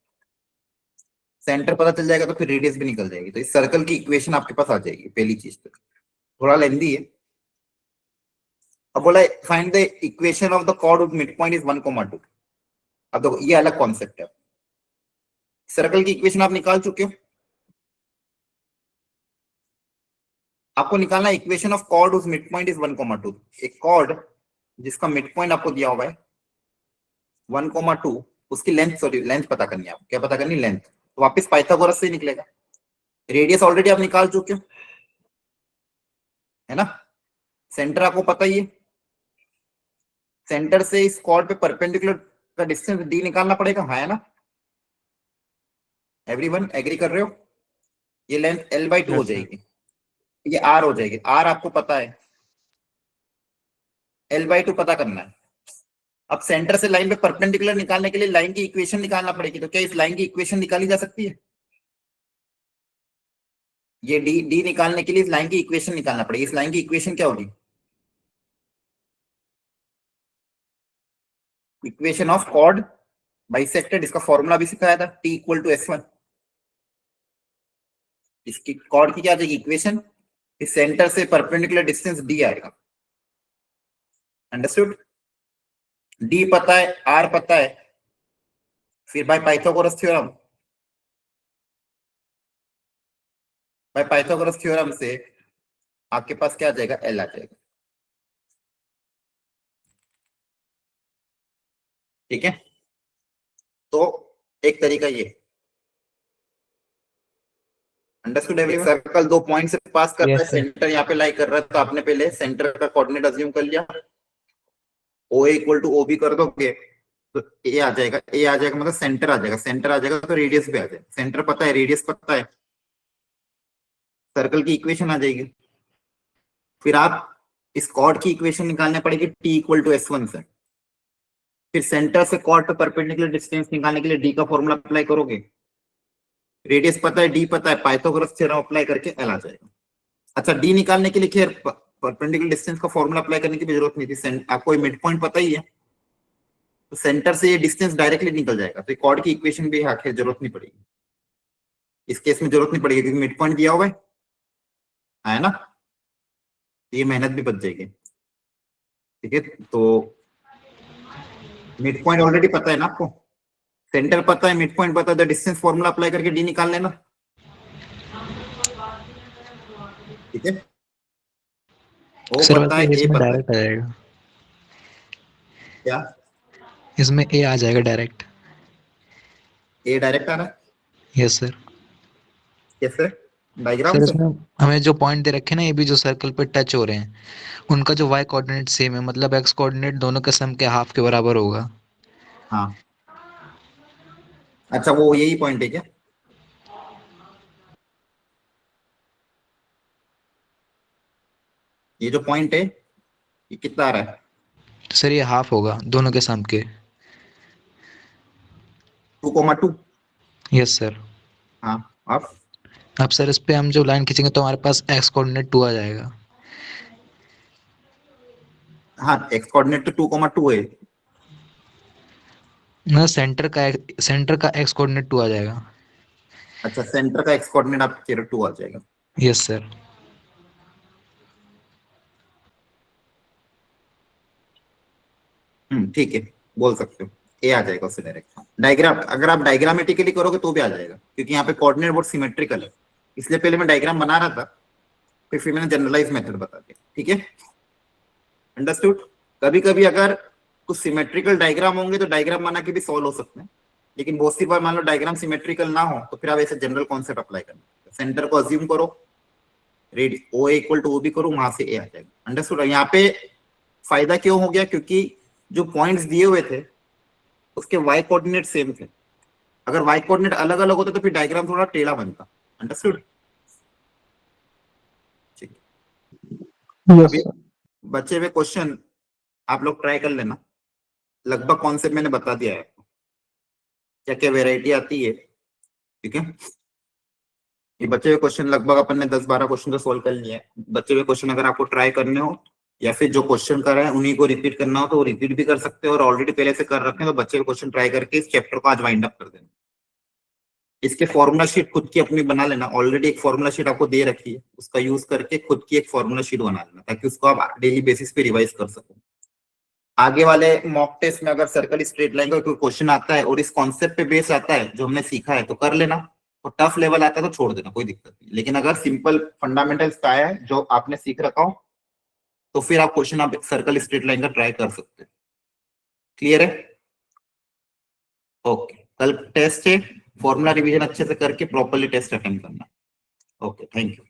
सेंटर पता चल जाएगा तो फिर रेडियस भी निकल जाएगी। तो इस सर्कल की इक्वेशन आपके पास आ जाएगी। पहली चीज तो थोड़ा लेंदी है। अब बोला find the equation of the cord with mid point is 1,2। अब देखो ये अलग कॉन्सेप्ट है। सर्कल की इक्वेशन आप निकाल चुके हो, आपको निकालना है इक्वेशन ऑफ कॉर्ड उस मिड पॉइंट इज 1,2। एक कॉर्ड जिसका मिड पॉइंट आपको दिया हुआ है 1,2, उसकी लेंथ पता करनी है। आपको क्या पता करनी, लेंथ। तो वापस पाइथागोरस से ही निकलेगा। रेडियस ऑलरेडी आप निकाल चुके हो, है ना। सेंटर आपको पता ही है, सेंटर से इस कॉर्ड पे परपेंडिकुलर का डिस्टेंस d निकालना पड़ेगा, है ना। एवरीवन एग्री कर रहे हो। ये लेंथ l/2 हो Yes, sir. जाएगी, ये r हो जाएगी। r आपको पता है, l/2 पता करना है। अब सेंटर से लाइन पे परपेंडिकुलर निकालने के लिए लाइन की इक्वेशन निकालना पड़ेगी। तो क्या इस लाइन की इक्वेशन निकाली जा सकती है? ये d निकालने के लिए इस लाइन की इक्वेशन निकालना पड़ेगी। इस लाइन की इक्वेशन क्या होगी, इक्वेशन ऑफ कॉर्ड बाइसेक्टेड। इसका फॉर्मूला भी सिखाया था, t = s1। इसकी कॉर्ड की क्या आ जाएगी इक्वेशन, इस सेंटर से परपेंडिकुलर डिस्टेंस d आएगा। अंडरस्टूड। d पता है, r पता है, फिर बाय पाइथागोरस थ्योरम से आपके पास क्या आ जाएगा, l आ जाएगा। ठीक है। तो एक तरीका ये, अंडरस्टूड। सर्कल 2 पॉइंट से पास कर रहा है, Yes, sir. सेंटर यहाँ पे लाई कर रहा है, तो आपने पहले सेंटर का कोऑर्डिनेट अज्यूम कर लिया। OA = OB कर दोगे तो ए आ जाएगा, ए आ जाएगा मतलब सेंटर आ जाएगा, सेंटर आ जाएगा तो रेडियस भी आ जाएगा। सेंटर पता है, रेडियस पता है, सर्कल की इक्वेशन आ जाएगी। फिर आप इस कॉर्ड की इक्वेशन निकालने पड़ेगी, t = s1 से। फिर सेंटर से कॉर्ड पे परपेंडिकुलर डिस्टेंस निकालने के लिए d का फॉर्मूला अप्लाई करोगे। रेडियस पता है, d पता है, पाइथागोरस थ्योरम अप्लाई करके l आ जाएगा। अच्छा, d निकालने के लिए खैर परपेंडिकुलर डिस्टेंस का फॉर्मूला अप्लाई करने की भी जरूरत नहीं थी, आपको मिड पॉइंट पता ही है, तो सेंटर से ये डिस्टेंस डायरेक्टली निकल जाएगा। तो कॉर्ड की इक्वेशन भी आखिर जरूरत नहीं पड़ेगी, इस केस में जरूरत नहीं पड़ेगी क्योंकि मिड पॉइंट दिया हुआ है ना। ये मेहनत भी बच जाएगी। ठीक है, तो मिड पॉइंट ऑलरेडी पता है ना आपको, सेंटर पता है, मिड पॉइंट पता है, तो डिस्टेंस फॉर्मूला अप्लाई करके d निकाल लेना। ठीक है, ओ सर पता है, वैसे ए इसमें पता है। डायरेक्ट आ जाएगा, क्या इसमें ए आ जाएगा डायरेक्ट। ए डायरेक्ट आ रहा है? Yes sir. कैसे, डायग्राम सर से? इसमें हमें जो पॉइंट दे रखे हैं ना, ये भी जो सर्कल पे टच हो रहे हैं, उनका जो y कोऑर्डिनेट सेम है, मतलब x कोऑर्डिनेट दोनों के सम के हाफ के बराबर होगा। हाँ, अच्छा, वो यही पॉइंट है क्या? ये जो पॉइंट है ये कितना आ रहा है? सर ये हाफ होगा दोनों के सम के। 2,2। Yes sir. हाँ, अब सर इस पे हम जो लाइन खींचेंगे तो हमारे पास x कोऑर्डिनेट 2 आ जाएगा। हाँ, एक्स कोऑर्डिनेट तो 2,2 है। ना, सेंटर का x कोऑर्डिनेट 2 आ जाएगा। अच्छा, सेंटर का एक्स कोऑर्डिनेट आप 2 आ जाएगा। Yes sir. ठीक है, बोल सकते हो, ए आ जाएगा उससे डायरेक्ट। डायग्राम अगर आप डायग्रामेटिकली करोगे तो भी आ जाएगा, क्योंकि यहाँ पे कोऑर्डिनेट बहुत सिमेट्रिकल है, इसलिए पहले मैं डायग्राम बना रहा था, फिर मैंने जनरलाइज मेथड बता दिया। ठीक है, अंडरस्टूड? कभी कभी अगर कुछ सिमेट्रिकल डायग्राम होंगे तो डायग्राम बना के भी सॉल्व हो सकते हैं, लेकिन बहुत सी बार मान लो डायग्राम सिमेट्रिकल ना हो तो फिर आप ऐसे जनरल कॉन्सेप्ट अप्लाई करना। सेंटर को अज्यूम करो, red O equal to O भी करो, वहां से ए आ जाएगा। अंडरस्टूड? यहाँ पे फायदा क्यों हो गया? क्योंकि जो पॉइंट्स दिए हुए थे उसके वाई कोऑर्डिनेट सेम थे। अगर वाई कोऑर्डिनेट अलग अलग होते तो फिर डायग्राम थोड़ा टेढ़ा बनता। अंडरस्टूड? ठीक है, यस अभी बचे हुए क्वेश्चन आप लोग ट्राई कर लेना। लगभग कॉन्सेप्ट मैंने बता दिया है आपको, क्या क्या वेराइटी आती है। ठीक है, ये बचे हुए क्वेश्चन लगभग अपन ने 10-12 क्वेश्चन तो सॉल्व कर लिया है। बचे हुए क्वेश्चन अगर आपको ट्राई करने हो या फिर जो क्वेश्चन कर रहे हैं उन्हीं को रिपीट करना हो तो रिपीट भी कर सकते हो, और ऑलरेडी पहले से कर रखे हैं तो बच्चे क्वेश्चन ट्राई करके इस चैप्टर को आज वाइंड अप कर देना। इसके फॉर्मूला शीट खुद की अपनी बना लेना। ऑलरेडी एक फॉर्मूला शीट आपको दे रखी है, उसका यूज करके खुद की एक फॉर्मूला शीट बना लेना ताकि उसको आप डेली बेसिस पे रिवाइज कर सको। आगे वाले मॉक टेस्ट में अगर सर्कल स्ट्रेट लाइन का कोई क्वेश्चन आता है और इस कॉन्सेप्ट पे बेस आता है जो हमने सीखा है तो कर लेना, और टफ लेवल आता है तो छोड़ देना, कोई दिक्कत नहीं। लेकिन अगर सिंपल फंडामेंटल्स का है जो आपने सीख रखा हो तो फिर आप क्वेश्चन आप सर्कल स्ट्रेट लाइन का ट्राई कर सकते हैं। क्लियर है? ओके, कल टेस्ट है, फॉर्मूला रिवीजन अच्छे से करके प्रॉपर्ली टेस्ट अटेंड करना। Okay, thank you.